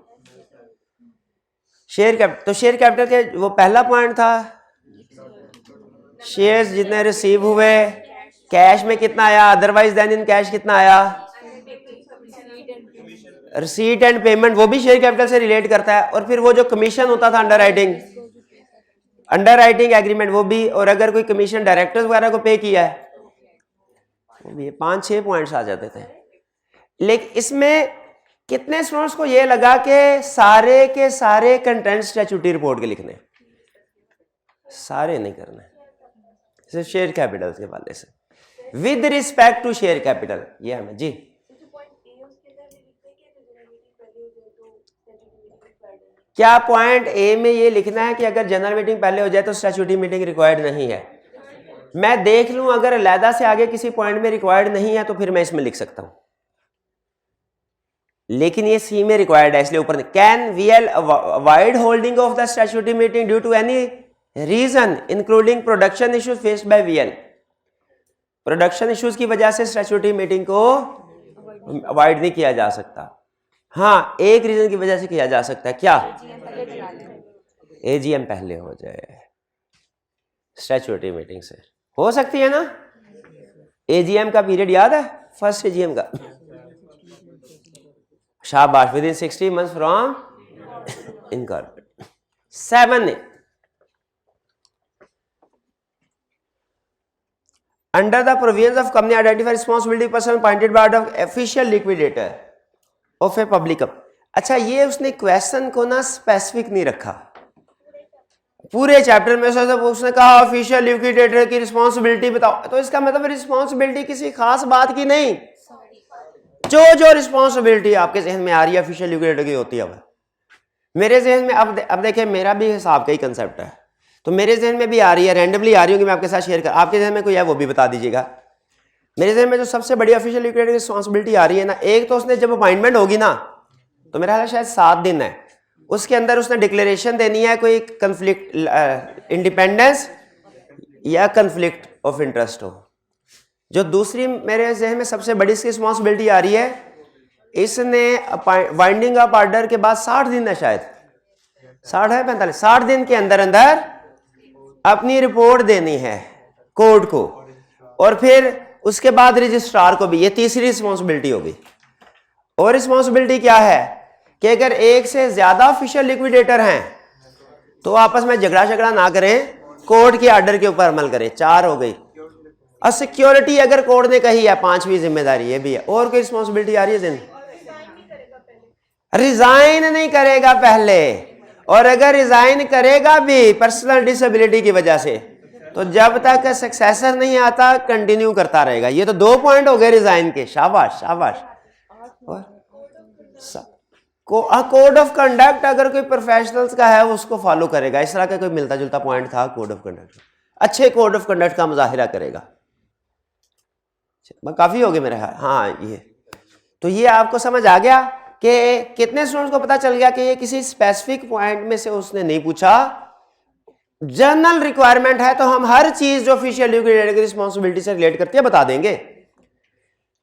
शेयर कैपिटल, तो शेयर कैपिटल के वो पहला पॉइंट था शेयर्स जितने रिसीव हुए, कैश में कितना आया, अदरवाइज देन इन कैश कितना आया, रिसीट एंड पेमेंट, वो भी शेयर कैपिटल से रिलेट करता है। और फिर वो जो कमीशन होता था अंडर राइटिंग एग्रीमेंट, वो भी। और अगर कोई कमीशन डायरेक्टर्स वगैरह को पे किया है, वो भी 5-6 पॉइंट्स आ जाते थे। लेकिन इसमें कितने स्टूडेंट्स को ये लगा कि सारे के सारे कंटेंट स्टैट्यूटरी रिपोर्ट के लिखने? सारे नहीं करने, सिर्फ शेयर कैपिटल के वाले से with respect to share capital. ये हमें जी क्या पॉइंट ए में ये लिखना है कि अगर जनरल मीटिंग पहले हो जाए तो स्टैट्यूटरी मीटिंग रिक्वायर्ड नहीं है। मैं देख लूं अगर अलहदा से आगे किसी पॉइंट में रिक्वायर्ड नहीं है तो फिर मैं इसमें लिख सकता हूं, लेकिन ये सी में रिक्वायर्ड है इसलिए ऊपर। Can VL avoid holding of the statutory meeting due to any reason including production issues faced by VL. Production issues की वजह से स्टैट्यूटरी मीटिंग को अवॉइड नहीं किया जा सकता। हाँ, एक रीजन की वजह से किया जा सकता है, क्या? एजीएम पहले हो जाए स्टैट्यूटरी मीटिंग से। हो सकती है ना? एजीएम का पीरियड याद है? फर्स्ट एजीएम का, शाबाश, with in 60 months from incorporate. 7 under the provisions of company identify responsibility person appointed by of official liquidator of a public. अच्छा, ये उसने क्वेश्चन को ना स्पेसिफिक नहीं रखा पूरे चैप्टर में से, उसने कहा ऑफिशियल लिक्विडेटर की रिस्पांसिबिलिटी बताओ, तो इसका मतलब रिस्पांसिबिलिटी किसी खास बात की नहीं, जो रिस्पांसिबिलिटी आपके जहन में आ रही है ऑफिशियल लिक्विडेटर की होती है। अब मेरे जहन में अब देखिए, मेरा भी हिसाब का ही कंसेप्ट है, तो मेरे जहन में भी आ रही है, रैंडमली आ रही होगी, मैं आपके साथ शेयर कर, आपके जहन में कोई है वो भी बता दीजिएगा। मेरे जहन में जो सबसे बड़ी ऑफिशियल लिक्विडेटर की रिस्पांसिबिलिटी आ रही है ना, एक तो उसने जब अपॉइंटमेंट होगी ना, तो मेरा ख्याल शायद 7 दिन है, उसके अंदर उसने डिक्लेरेशन देनी है कोई कंफ्लिक्ट इंडिपेंडेंस या कंफ्लिक्ट ऑफ इंटरेस्ट हो। जो दूसरी मेरे जहन में सबसे बड़ी इसकी रिस्पांसिबिलिटी आ रही है, इसने वाइंडिंग अप ऑर्डर के बाद 60 दिन है, शायद 60 है 45, 60 दिन के अंदर अंदर अपनी रिपोर्ट देनी है कोर्ट को, और फिर उसके बाद रजिस्ट्रार को भी। ये तीसरी रिस्पांसिबिलिटी होगी। और रिस्पांसिबिलिटी क्या है कि अगर एक से ज्यादा ऑफिशियल लिक्विडेटर हैं तो आपस में झगड़ा ना करें, कोर्ट के ऑर्डर के ऊपर अमल करें। 4 हो गई। और सिक्योरिटी अगर कोर्ट ने कही है, 5वीं जिम्मेदारी ये भी है। और कोई रिस्पांसिबिलिटी आ रही है दिन? रिजाइन नहीं करेगा पहले, और अगर रिजाइन करेगा भी पर्सनल डिसेबिलिटी की वजह से, तो जब तक सक्सेसर नहीं आता कंटिन्यू करता रहेगा। ये तो 2 पॉइंट हो गए रिजाइन के। शाबाश शाबाश। कोड ऑफ कंडक्ट अगर कोई प्रोफेशनल्स का है उसको फॉलो करेगा। इस तरह का कोई मिलता जुलता पॉइंट था कोड ऑफ कंडक्ट, अच्छे कोड ऑफ कंडक्ट का मुजाहिरा करेगा। काफी हो गए मेरे ख्याल। हाँ, ये तो ये आपको समझ आ गया कि कितने स्टूडेंट्स को पता चल गया कि ये किसी स्पेसिफिक पॉइंट में से उसने नहीं पूछा, जनरल रिक्वायरमेंट है, तो हम हर चीज जो ऑफिशियल लिक्विडेटर की रिस्पांसिबिलिटी से रिलेट करती है बता देंगे।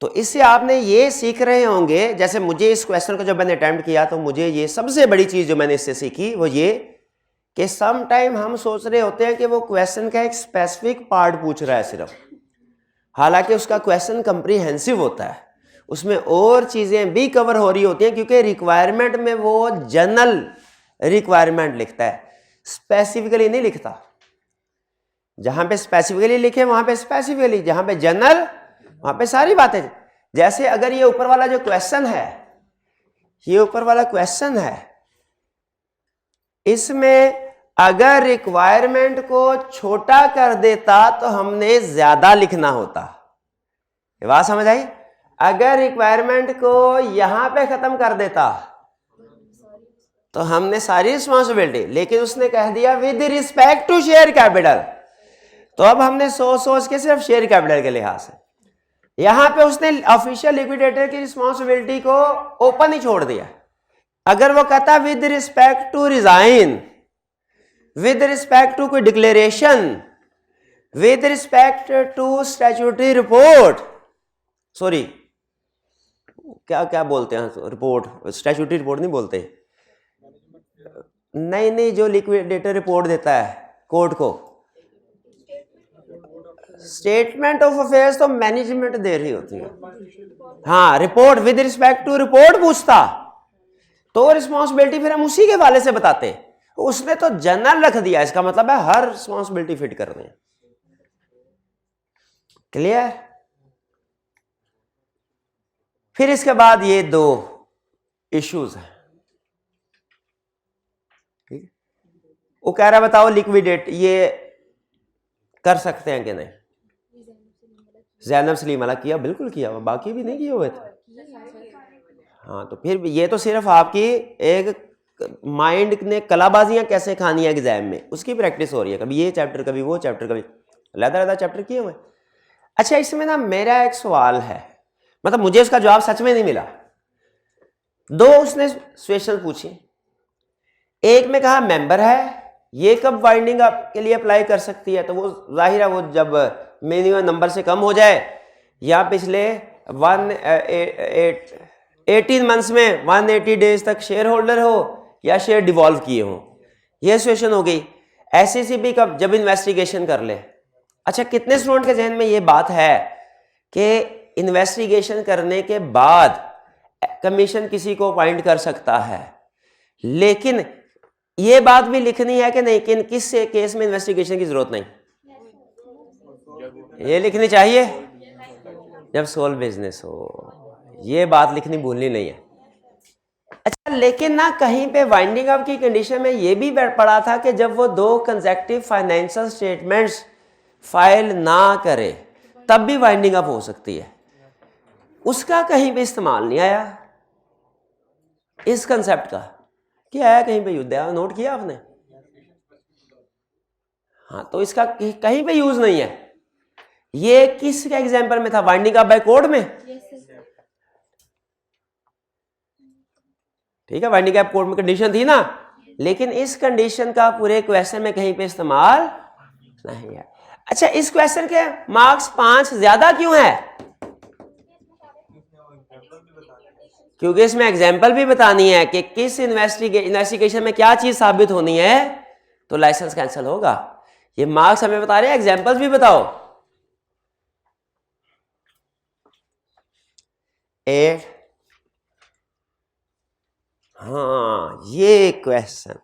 तो इससे आपने ये सीख रहे होंगे, जैसे मुझे इस क्वेश्चन को जब मैंने अटेम्प्ट किया तो मुझे ये सबसे बड़ी चीज जो मैंने इससे सीखी वो ये कि सम टाइम हम सोच रहे होते हैं कि वो क्वेश्चन का एक स्पेसिफिक पार्ट पूछ रहा है सिर्फ, हालांकि उसका क्वेश्चन कंप्रीहेंसिव होता है, उसमें और चीजें भी कवर हो रही होती हैं, क्योंकि रिक्वायरमेंट में वो जनरल रिक्वायरमेंट लिखता है, स्पेसिफिकली नहीं लिखता। जहां पे स्पेसिफिकली लिखे वहां पे स्पेसिफिकली, जहां पे जनरल वहां पे सारी बातें। जैसे अगर ये ऊपर वाला जो क्वेश्चन है, ये ऊपर वाला क्वेश्चन है, इसमें अगर रिक्वायरमेंट को छोटा कर देता तो हमने ज्यादा लिखना होता। ये बात समझ आई? अगर रिक्वायरमेंट को यहां पे खत्म कर देता तो हमने सारी रिस्पॉन्सिबिलिटी, लेकिन उसने कह दिया with respect to share capital, तो अब हमने सोच के सिर्फ शेयर कैपिटल के लिहाज से, यहां पे उसने ऑफिशियल लिक्विडेटर की रिस्पॉन्सिबिलिटी को ओपन ही छोड़ दिया। अगर वो कहता with respect to resign, with respect to कोई declaration, with respect to statutory report, sorry क्या क्या बोलते हैं रिपोर्ट, स्टैट्यूटरी रिपोर्ट नहीं बोलते, नहीं, जो लिक्विडेटर रिपोर्ट देता है कोर्ट को, स्टेटमेंट ऑफ अफेयर्स तो मैनेजमेंट दे रही होती है। हाँ, report with respect to report पूछता तो रिस्पॉन्सिबिलिटी फिर हम उसी के वाले से बताते। उसने तो जनरल रख दिया, इसका मतलब है हर रिस्पॉन्सिबिलिटी फिट कर दें। क्लियर? फिर इसके बाद ये 2 इश्यूज हैं। वो कह रहा बताओ लिक्विडेट, ये कर सकते हैं कि नहीं? ज़ैनब सलीम वाला किया, बिल्कुल किया, बाकी भी नहीं किए हुए थे। हाँ, तो फिर ये तो सिर्फ आपकी एक माइंड ने कलाबाजियाँ कैसे खानी है एग्जाम में, उसकी प्रैक्टिस हो रही है, कभी ये चैप्टर, कभी वो चैप्टर, कभी अलग-अलग चैप्टर किए हुए। अच्छा, इसमें ना मेरा एक सवाल है, मतलब मुझे उसका जवाब सच में नहीं मिला। दो उसने सिचुएशन पूछी, एक में कहा मेंबर है, ये कब बाइंडिंग के लिए अप्लाई कर सकती है, तो वो जाहिर है वो जब मिनिमम नंबर से कम हो जाए या पिछले 18 मंथ्स में 180 डेज तक शेयर होल्डर हो या शेयर डिवॉल्व किए हो, ये सिचुएशन हो गई। SECB कब, जब इन्वेस्टिगेशन कर ले। अच्छा, कितने स्टूडेंट के जहन में ये बात है कि इन्वेस्टिगेशन करने के बाद कमीशन किसी को अपॉइंट कर सकता है, लेकिन ये बात भी लिखनी है कि नहीं कि किस केस में इन्वेस्टिगेशन की जरूरत नहीं, ये लिखनी चाहिए जब सोल बिजनेस हो, ये बात लिखनी भूलनी नहीं है। अच्छा, लेकिन ना कहीं पे वाइंडिंग अप की कंडीशन में ये भी पड़ा था कि जब वो 2 कंसेक्यूटिव फाइनेंशियल स्टेटमेंट्स फाइल ना करे तब भी वाइंडिंग अप हो सकती है, उसका कहीं पे इस्तेमाल नहीं आया। इस कंसेप्ट का क्या आया कहीं पे, युद्ध नोट किया आपने? हाँ, तो इसका कहीं पे यूज नहीं है। ये किस का एग्जांपल में था? वाइंडिंग अप बाय कोड में। ठीक है, वाइंडिंग अप कोड में कंडीशन थी ना, लेकिन इस कंडीशन का पूरे क्वेश्चन में कहीं पे इस्तेमाल नहीं है। अच्छा, इस क्वेश्चन के मार्क्स 5 ज्यादा क्यों है? क्योंकि इसमें एग्जाम्पल भी बतानी है कि किस इन्वेस्टिगेशन में क्या चीज साबित होनी है तो लाइसेंस कैंसिल होगा। ये मार्क्स हमें बता रहे हैं, एग्जाम्पल्स भी बताओ। 8, हाँ, ये क्वेश्चन,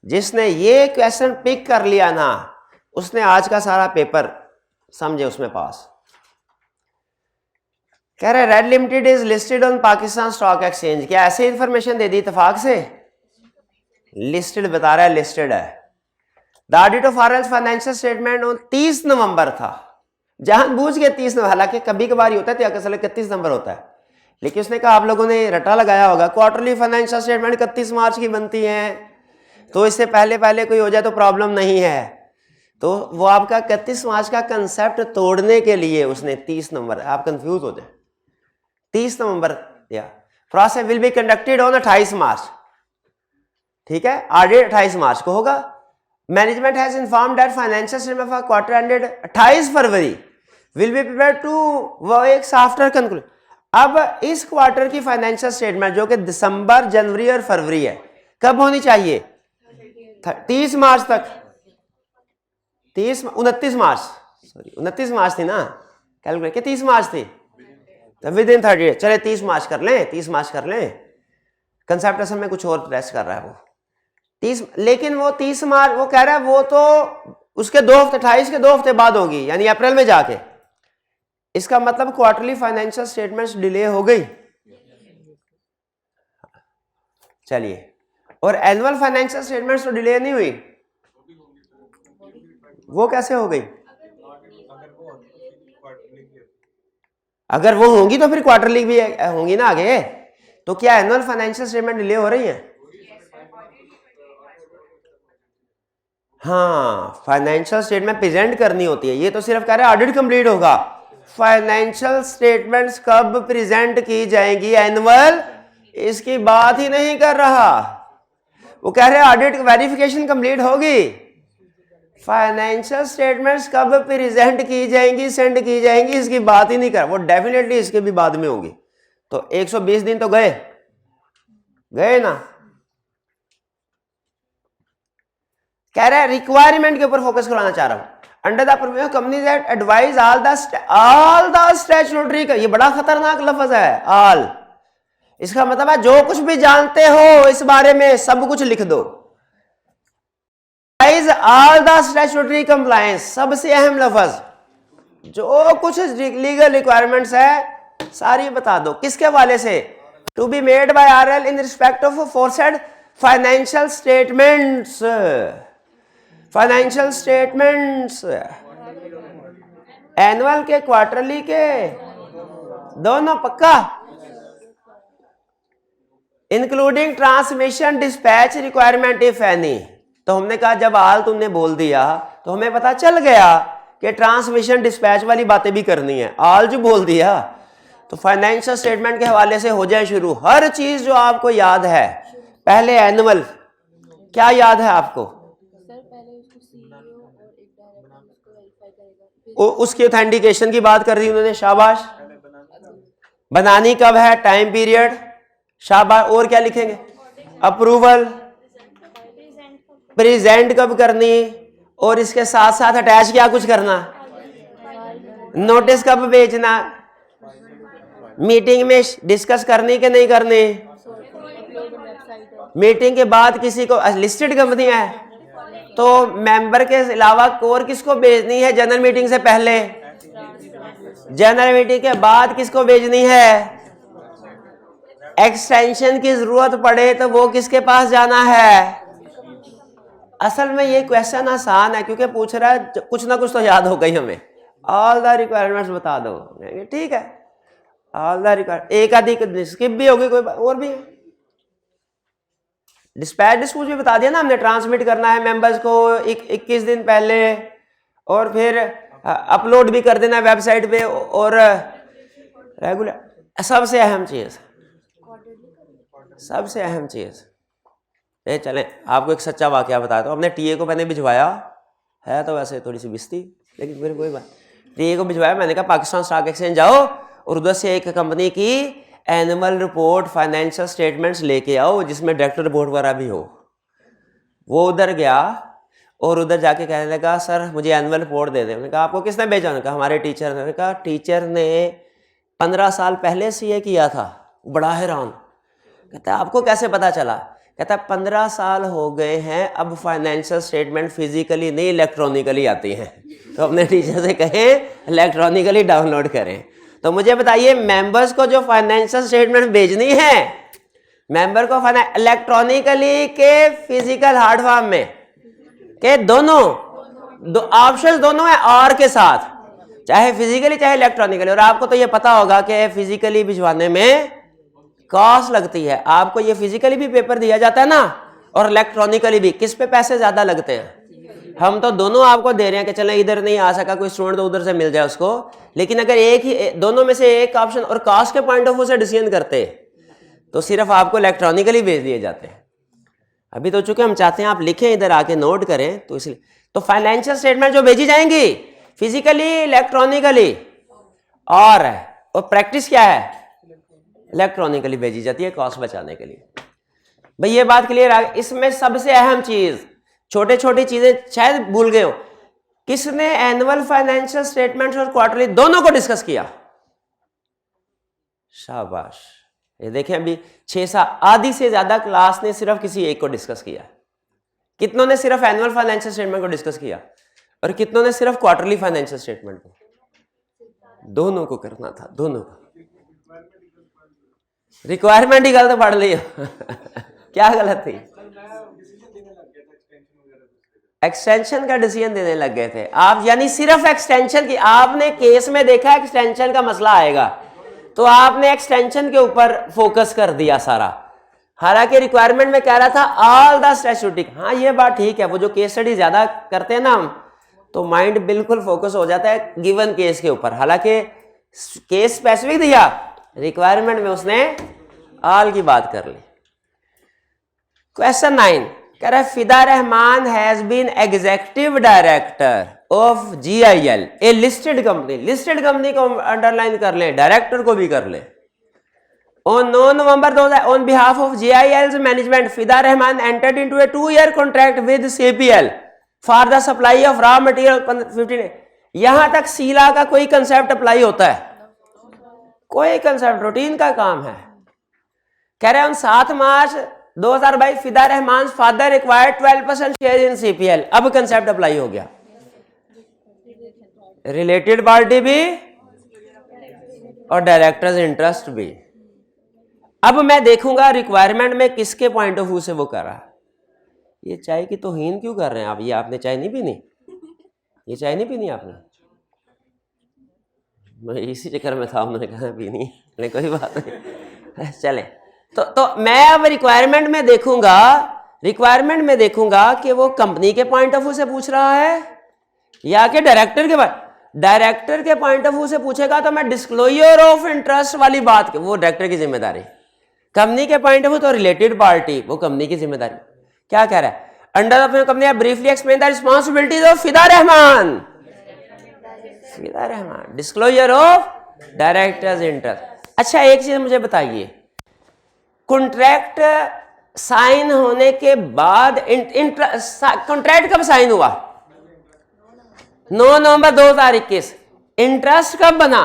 जिसने ये क्वेश्चन पिक कर लिया ना, उसने आज का सारा पेपर समझे उसमें पास। कह रहे red limited is listed on Pakistan stock exchange, क्या ऐसे इंफॉर्मेशन दे दी इत्तेफाक से? लिस्टेड बता रहा है, लिस्टेड है। The audit of RL financial statement 30 नवंबर था, जानबूझ के 30 नवंबर, हालांकि कभी कभार ही होता है 31 नंबर होता है, लेकिन उसने कहा आप लोगों ने रटा लगाया होगा, क्वार्टरली फाइनेंशियल स्टेटमेंट 31 मार्च की बनती है, तो इससे पहले पहले कोई हो जाए तो प्रॉब्लम नहीं है। तो वो आपका 31 मार्च का कंसेप्ट तोड़ने के लिए उसने 30 नंबर, आप कंफ्यूज हो जाए, 30 नवंबर दिया। Process will be conducted on 28 March, ठीक है, ऑडिट 28 मार्च को होगा। Management has informed that financial statement for quarter ended 28 February will be prepared to works after conclusion. अब इस क्वार्टर की फाइनेंशियल स्टेटमेंट जो कि दिसंबर, जनवरी और फरवरी है, कब होनी चाहिए? 30 मार्च तक, 29 मार्च, सॉरी 29 मार्च थी ना, कैलकुलेट के 30 मार्च थी, विद इन 30 डेज। चले 30 मार्च कर लें, 30 मार्च कर लें, कंसेप्ट असल में कुछ और प्रेस कर रहा है वो 30, लेकिन वो 30 मार्च वो कह रहा है वो तो उसके 2 हफ्ते, 28 के 2 हफ्ते बाद होगी, यानी अप्रैल में जाके। इसका मतलब क्वार्टरली फाइनेंशियल स्टेटमेंट्स डिले हो गई। चलिए, और एनुअल फाइनेंशियल स्टेटमेंट्स तो डिले नहीं हुई, वो कैसे हो गई? अगर वो होंगी तो फिर क्वार्टरली भी होंगी ना आगे, तो क्या एनुअल फाइनेंशियल स्टेटमेंट डिले हो रही है? हाँ, फाइनेंशियल स्टेटमेंट प्रेजेंट करनी होती है, ये तो सिर्फ कह रहे हैं ऑडिट कंप्लीट होगा। फाइनेंशियल स्टेटमेंट्स कब प्रेजेंट की जाएंगी एनुअल, इसकी बात ही नहीं कर रहा। वो कह रहे हैं ऑडिट वेरिफिकेशन कंप्लीट होगी, फाइनेंशियल स्टेटमेंट्स कब प्रेजेंट की जाएंगी, सेंड की जाएंगी, इसकी बात ही नहीं कर। वो डेफिनेटली इसके भी बाद में होगी। तो 120 दिन तो गए ना। कह रहा है रिक्वायरमेंट के ऊपर फोकस करवाना चाह रहा हूं। Under the premium company that advise all the statutory, ये बड़ा खतरनाक लफ्ज है ऑल, इसका मतलब है जो कुछ भी जानते हो इस बारे में सब कुछ लिख दो। ऑल द स्टैट्यूटरी कंप्लायंस, सबसे अहम लफ्ज, जो कुछ लीगल रिक्वायरमेंट्स है सारी बता दो। किसके हवाले से? To be made by RL in respect of foresaid financial statements financial statements annual के क्वार्टरली के दोनों, पक्का, including transmission dispatch requirement if any. तो हमने कहा जब आल तुमने बोल दिया तो हमें पता चल गया कि ट्रांसमिशन डिस्पैच वाली बातें भी करनी है। आल जो बोल दिया तो फाइनेंशियल स्टेटमेंट के हवाले से हो जाए शुरू। हर चीज जो आपको याद है, पहले एनुअल, क्या याद है आपको? उसकी ऑथेंटिकेशन की बात कर दी उन्होंने, शाबाश। बनानी कब है, टाइम पीरियड, शाबाश। और क्या लिखेंगे? अप्रूवल, प्रेजेंट कब करनी, और इसके साथ साथ अटैच क्या कुछ करना, नोटिस कब भेजना, मीटिंग में डिस्कस करनी कि नहीं करनी, मीटिंग के बाद किसी को, लिस्टेड कंपनी है तो मेंबर के अलावा कोर किसको भेजनी है जनरल मीटिंग से पहले, जनरल मीटिंग के बाद किसको भेजनी है, एक्सटेंशन की जरूरत पड़े तो वो किसके पास जाना है। असल में ये क्वेश्चन आसान है क्योंकि पूछ रहा है कुछ ना कुछ तो याद हो गई हमें। ऑल द रिक्वायरमेंट्स बता दो, ठीक है, ऑल द रिक्वायरमेंट, एक आधी स्किप भी होगी, कोई और भी है। डिस्पैच डिस्पूट भी बता दिया ना हमने, ट्रांसमिट करना है मेंबर्स को 21 दिन पहले, और फिर अपलोड भी कर देना वेबसाइट पे, और रेगुलर। सबसे अहम चीज, सबसे अहम चीज, ये चलें आपको एक सच्चा वाकया बताता हूँ। हमने टीए को मैंने भिजवाया है, तो वैसे थोड़ी सी बिस्ती, लेकिन फिर कोई बात। टीए को भिजवाया, मैंने कहा पाकिस्तान स्टॉक एक्सचेंज जाओ और उधर से एक कंपनी की एनुअल रिपोर्ट, फाइनेंशियल स्टेटमेंट्स लेके आओ जिसमें डायरेक्टर रिपोर्ट वगैरह भी हो। वो उधर गया और उधर जाके कहने लगा सर मुझे एनुअल रिपोर्ट दे दे। मैंने कहा आपको किसने भेजा? उन्होंने कहा हमारे टीचर ने। मैंने कहा टीचर ने 15 साल पहले से ये किया था। बड़ा हैरान, कहता आपको कैसे पता चला? कहता 15 साल हो गए हैं, अब फाइनेंशियल स्टेटमेंट फिजिकली नहीं इलेक्ट्रॉनिकली आती हैं, तो अपने टीचर से कहें इलेक्ट्रॉनिकली डाउनलोड करें। तो मुझे बताइए मेंबर्स को जो फाइनेंशियल स्टेटमेंट भेजनी है, मेंबर को इलेक्ट्रॉनिकली के फिजिकल हार्ड फॉर्म में के, दोनों ऑप्शन दोनों है और के साथ, चाहे फिजिकली चाहे इलेक्ट्रॉनिकली। और आपको तो ये पता होगा कि फिजिकली भिजवाने में कॉस्ट लगती है। आपको ये फिजिकली भी पेपर दिया जाता है ना, और इलेक्ट्रॉनिकली भी, किस पे पैसे ज्यादा लगते हैं? हम तो दोनों आपको दे रहे हैं कि चलें इधर नहीं आ सका कोई स्टूडेंट तो उधर से मिल जाए उसको, लेकिन अगर एक ही दोनों में से एक ऑप्शन और कास्ट के पॉइंट ऑफ व्यू से डिसीजन करते तो सिर्फ आपको इलेक्ट्रॉनिकली भेज दिए जाते हैं। अभी तो चूंकि हम चाहते हैं आप लिखें, इधर आके नोट करें, तो इसलिए तो फाइनेंशियल स्टेटमेंट जो भेजी जाएंगी फिजिकली इलेक्ट्रॉनिकली, और प्रैक्टिस क्या है, इलेक्ट्रॉनिकली भेजी जाती है कॉस्ट बचाने के लिए। भाई ये बात क्लियर आ गई। इसमें सबसे अहम चीज, छोटे छोटी चीजें शायद भूल गए हो, किसने एनुअल फाइनेंशियल स्टेटमेंट्स और क्वार्टरली दोनों को डिस्कस किया? शाबाश। ये देखें अभी 6 आधी से ज्यादा क्लास ने सिर्फ किसी एक को डिस्कस किया। कितनों ने सिर्फ एनुअल फाइनेंशियल स्टेटमेंट को डिस्कस किया और कितनों ने सिर्फ क्वार्टरली फाइनेंशियल स्टेटमेंट को? दोनों को करना था, दोनों को। रिक्वायरमेंट ही गलत पढ़ ली क्या गलत थी? एक्सटेंशन का डिसीजन देने लग गए थे आप, यानी सिर्फ एक्सटेंशन की। आपने केस में देखा एक्सटेंशन का मसला आएगा तो आपने एक्सटेंशन के ऊपर फोकस कर दिया सारा, हालांकि रिक्वायरमेंट में कह रहा था ऑल द स्टैट्यूटिक। हाँ ये बात ठीक है, वो जो केस स्टडी ज्यादा करते हैं ना हम, तो माइंड बिल्कुल फोकस हो जाता है गिवन केस के ऊपर। हालांकि केस स्पेसिफिक दिया, रिक्वायरमेंट में उसने ऑल की बात कर ली। क्वेश्चन 9 कह रहा है Fida Rahman has been executive director of GIL, a listed company. Listed company को अंडरलाइन कर ले, डायरेक्टर को भी कर ले। On 9 November 2000, on behalf of GIL's management, Fida Rahman entered into a 2-year contract with CPL for the supply of raw material 15। यहां तक सीला का कोई कंसेप्ट अप्लाई होता है? कोई कंसेप्ट, रूटीन का काम है। कह रहे हैं on 7 March 2022 फिदा Rahman father required 12% share in CPL। अब कंसेप्ट अप्लाई हो गया, रिलेटेड पार्टी भी और डायरेक्टर्स इंटरेस्ट भी। अब मैं देखूंगा रिक्वायरमेंट में किसके पॉइंट ऑफ व्यू से वो कर रहा है। ये चाय की तौहीन क्यों कर रहे हैं आप? ये आपने चाय नहीं पीनी? ये चाय नहीं पीनी आपने? मैं इसी चक्कर में था, उन्होंने कहा पीनी, नहीं कोई बात नहीं चले। तो मैं अब रिक्वायरमेंट में देखूंगा कि वो कंपनी के पॉइंट ऑफ व्यू से पूछ रहा है या कि डायरेक्टर के पॉइंट ऑफ व्यू से पूछेगा तो मैं डिस्क्लोजर ऑफ इंटरेस्ट वाली बात, वो डायरेक्टर की जिम्मेदारी। कंपनी के पॉइंट ऑफ व्यू तो रिलेटेड पार्टी, वो कंपनी की जिम्मेदारी। क्या कह रहा है? Under the company briefly explain the responsibilities of Fida Rahman, disclosure of directors interest. अच्छा एक चीज मुझे बताइए, कॉन्ट्रैक्ट साइन होने के बाद कॉन्ट्रैक्ट कब साइन हुआ? 9 नवंबर 2021। इंटरेस्ट कब बना?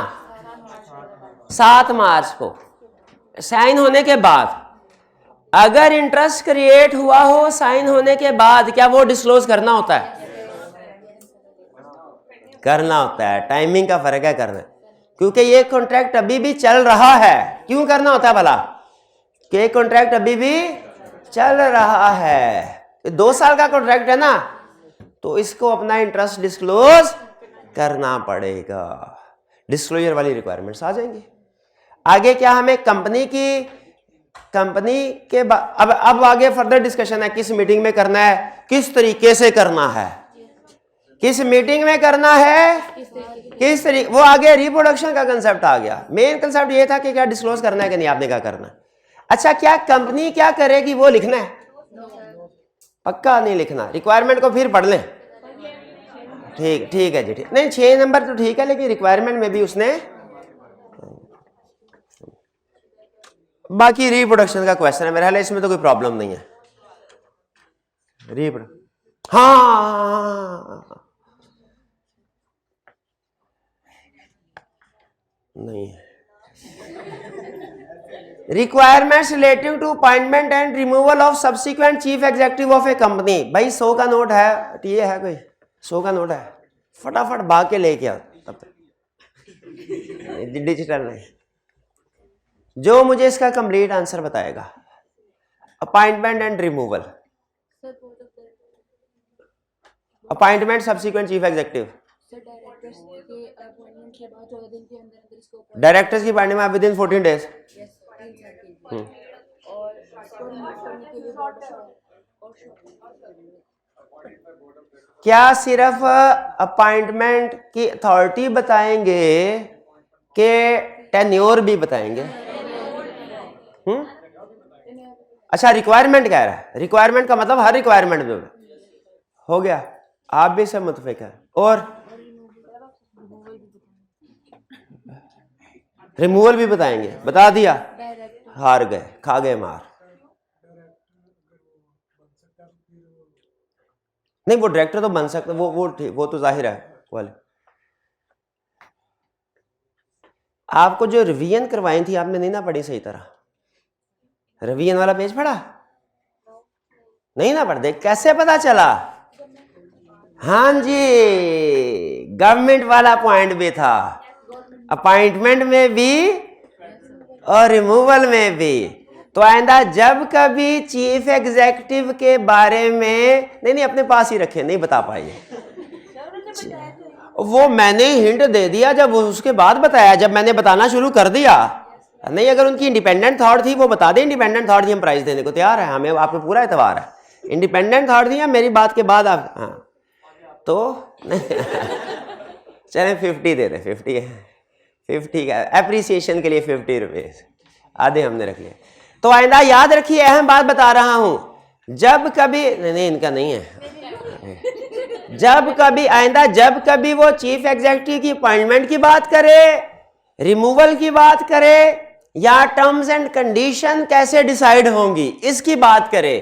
7 मार्च को। साइन होने के बाद अगर इंटरेस्ट क्रिएट हुआ हो साइन होने के बाद, क्या वो डिस्क्लोज करना होता है? करना होता है। टाइमिंग का फर्क है करना, क्योंकि ये कॉन्ट्रैक्ट अभी भी चल रहा है। क्यों करना होता है भला? कि कॉन्ट्रैक्ट अभी भी चल रहा है। 2 साल का कॉन्ट्रैक्ट है ना, तो इसको अपना इंटरेस्ट डिस्क्लोज करना पड़ेगा। डिस्क्लोजर वाली रिक्वायरमेंट्स आ जाएंगी। आगे क्या हमें कंपनी के अब आगे फर्दर डिस्कशन है, किस मीटिंग में करना है, किस तरीके से करना है, किस मीटिंग में करना है, किस तरीके, वो आगे रिप्रोडक्शन का कंसेप्ट आ गया। मेन कंसेप्ट ये था कि क्या डिस्क्लोज करना है कि नहीं, आपने क्या करना है। अच्छा क्या कंपनी क्या करेगी वो लिखना है? पक्का नहीं लिखना, रिक्वायरमेंट को फिर पढ़ लें। ठीक है जी, ठीक। नहीं 6 नंबर तो ठीक है, लेकिन रिक्वायरमेंट में भी उसने बाकी रिप्रोडक्शन का क्वेश्चन है मेरे ख्याल, इसमें तो कोई प्रॉब्लम नहीं है। हाँ नहीं है। Requirements relating to appointment and removal of subsequent chief executive of a company. भाई 100 का नोट है, ये है कोई 100 का नोट है, फटाफट भाग के लेके आओ तब तक। डिजिटल नहीं, जो मुझे इसका कंप्लीट आंसर बताएगा। Appointment and removal, appointment subsequent chief executive, directors की अपॉइंटमेंट विद इन 14 डेज। क्या सिर्फ अपॉइंटमेंट की अथॉरिटी बताएंगे कि टेन्योर भी बताएंगे? अच्छा रिक्वायरमेंट कह रहा है, रिक्वायरमेंट का मतलब हर रिक्वायरमेंट में हो गया, आप भी सब मुतफिक है। और रिमूवल भी बताएंगे, बता दिया, हार गए, खा गए मार। नहीं वो डायरेक्टर तो बन सकता, वो तो जाहिर है वाले। आपको जो रिवीजन करवाई थी आपने नहीं ना पढ़ी सही तरह, रिवीजन वाला पेज पढ़ा नहीं ना? पढ़ दे, कैसे पता चला? हाँ जी, गवर्नमेंट वाला पॉइंट भी था, अपॉइंटमेंट में भी और रिमूवल में भी। तो आइंदा जब कभी चीफ एग्जीक्यूटिव के बारे में नहीं अपने पास ही रखे, नहीं बता पाए, वो मैंने हिंट दे दिया, जब उसके बाद बताया, जब मैंने बताना शुरू कर दिया। नहीं अगर उनकी इंडिपेंडेंट थॉट थी वो बता दें, इंडिपेंडेंट थॉट थी, हम प्राइज देने को तैयार है, हमें आप पे पूरा एतबार है। इंडिपेंडेंट थॉट थी मेरी बात के बाद आप, हाँ तो चले 50 दे दे, 50 का एप्रिसिएशन के लिए 50 रुपीज आधे हमने रख लिए। तो आइंदा याद रखिए, अहम बात बता रहा हूं, जब कभी नहीं इनका नहीं है, जब कभी आइंदा जब कभी वो चीफ एग्जीक्यूटिव की अपॉइंटमेंट की बात करे, रिमूवल की बात करे, या टर्म्स एंड कंडीशन कैसे डिसाइड होंगी इसकी बात करे,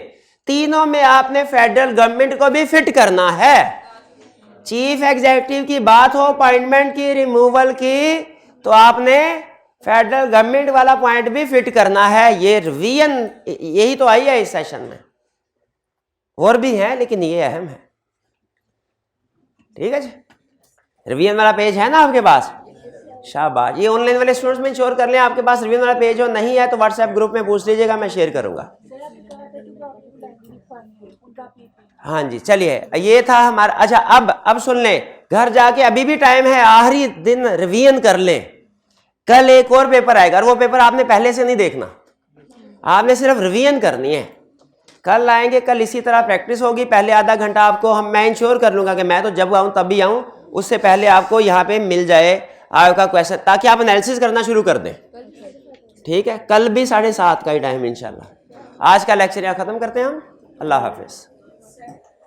तीनों में आपने फेडरल गवर्नमेंट को भी फिट करना है। चीफ एग्जीक्यूटिव की बात हो, अपॉइंटमेंट की, रिमूवल की, तो आपने फेडरल गवर्नमेंट वाला पॉइंट भी फिट करना है। ये रिवीजन यही तो आई है इस सेशन में, और भी है लेकिन ये अहम है। ठीक है जी, रिवीजन वाला पेज है ना आपके पास? शाबाश, ये ऑनलाइन वाले स्टूडेंट्स में इंश्योर कर लें आपके पास रिवीजन वाला पेज हो, नहीं है तो व्हाट्सएप ग्रुप में पूछ लीजिएगा, मैं शेयर करूंगा। हाँ जी, चलिए ये था हमारा। अच्छा अब सुन लें, घर जाके अभी भी टाइम है, आखिरी दिन रिवीजन कर लें। कल एक और पेपर आएगा और वो पेपर आपने पहले से नहीं देखना, आपने सिर्फ रिवीजन करनी है। कल आएंगे, कल इसी तरह प्रैक्टिस होगी। पहले आधा घंटा आपको मैं इंश्योर कर लूंगा कि मैं तो जब आऊं तभी आऊं, उससे पहले आपको यहाँ पे मिल जाए आपका क्वेश्चन, ताकि आप एनालिसिस करना शुरू कर दें। ठीक है, कल भी 7:30 का ही टाइम इंशाल्लाह। आज का लेक्चर यहाँ खत्म करते हैं हम। अल्लाह हाफिज।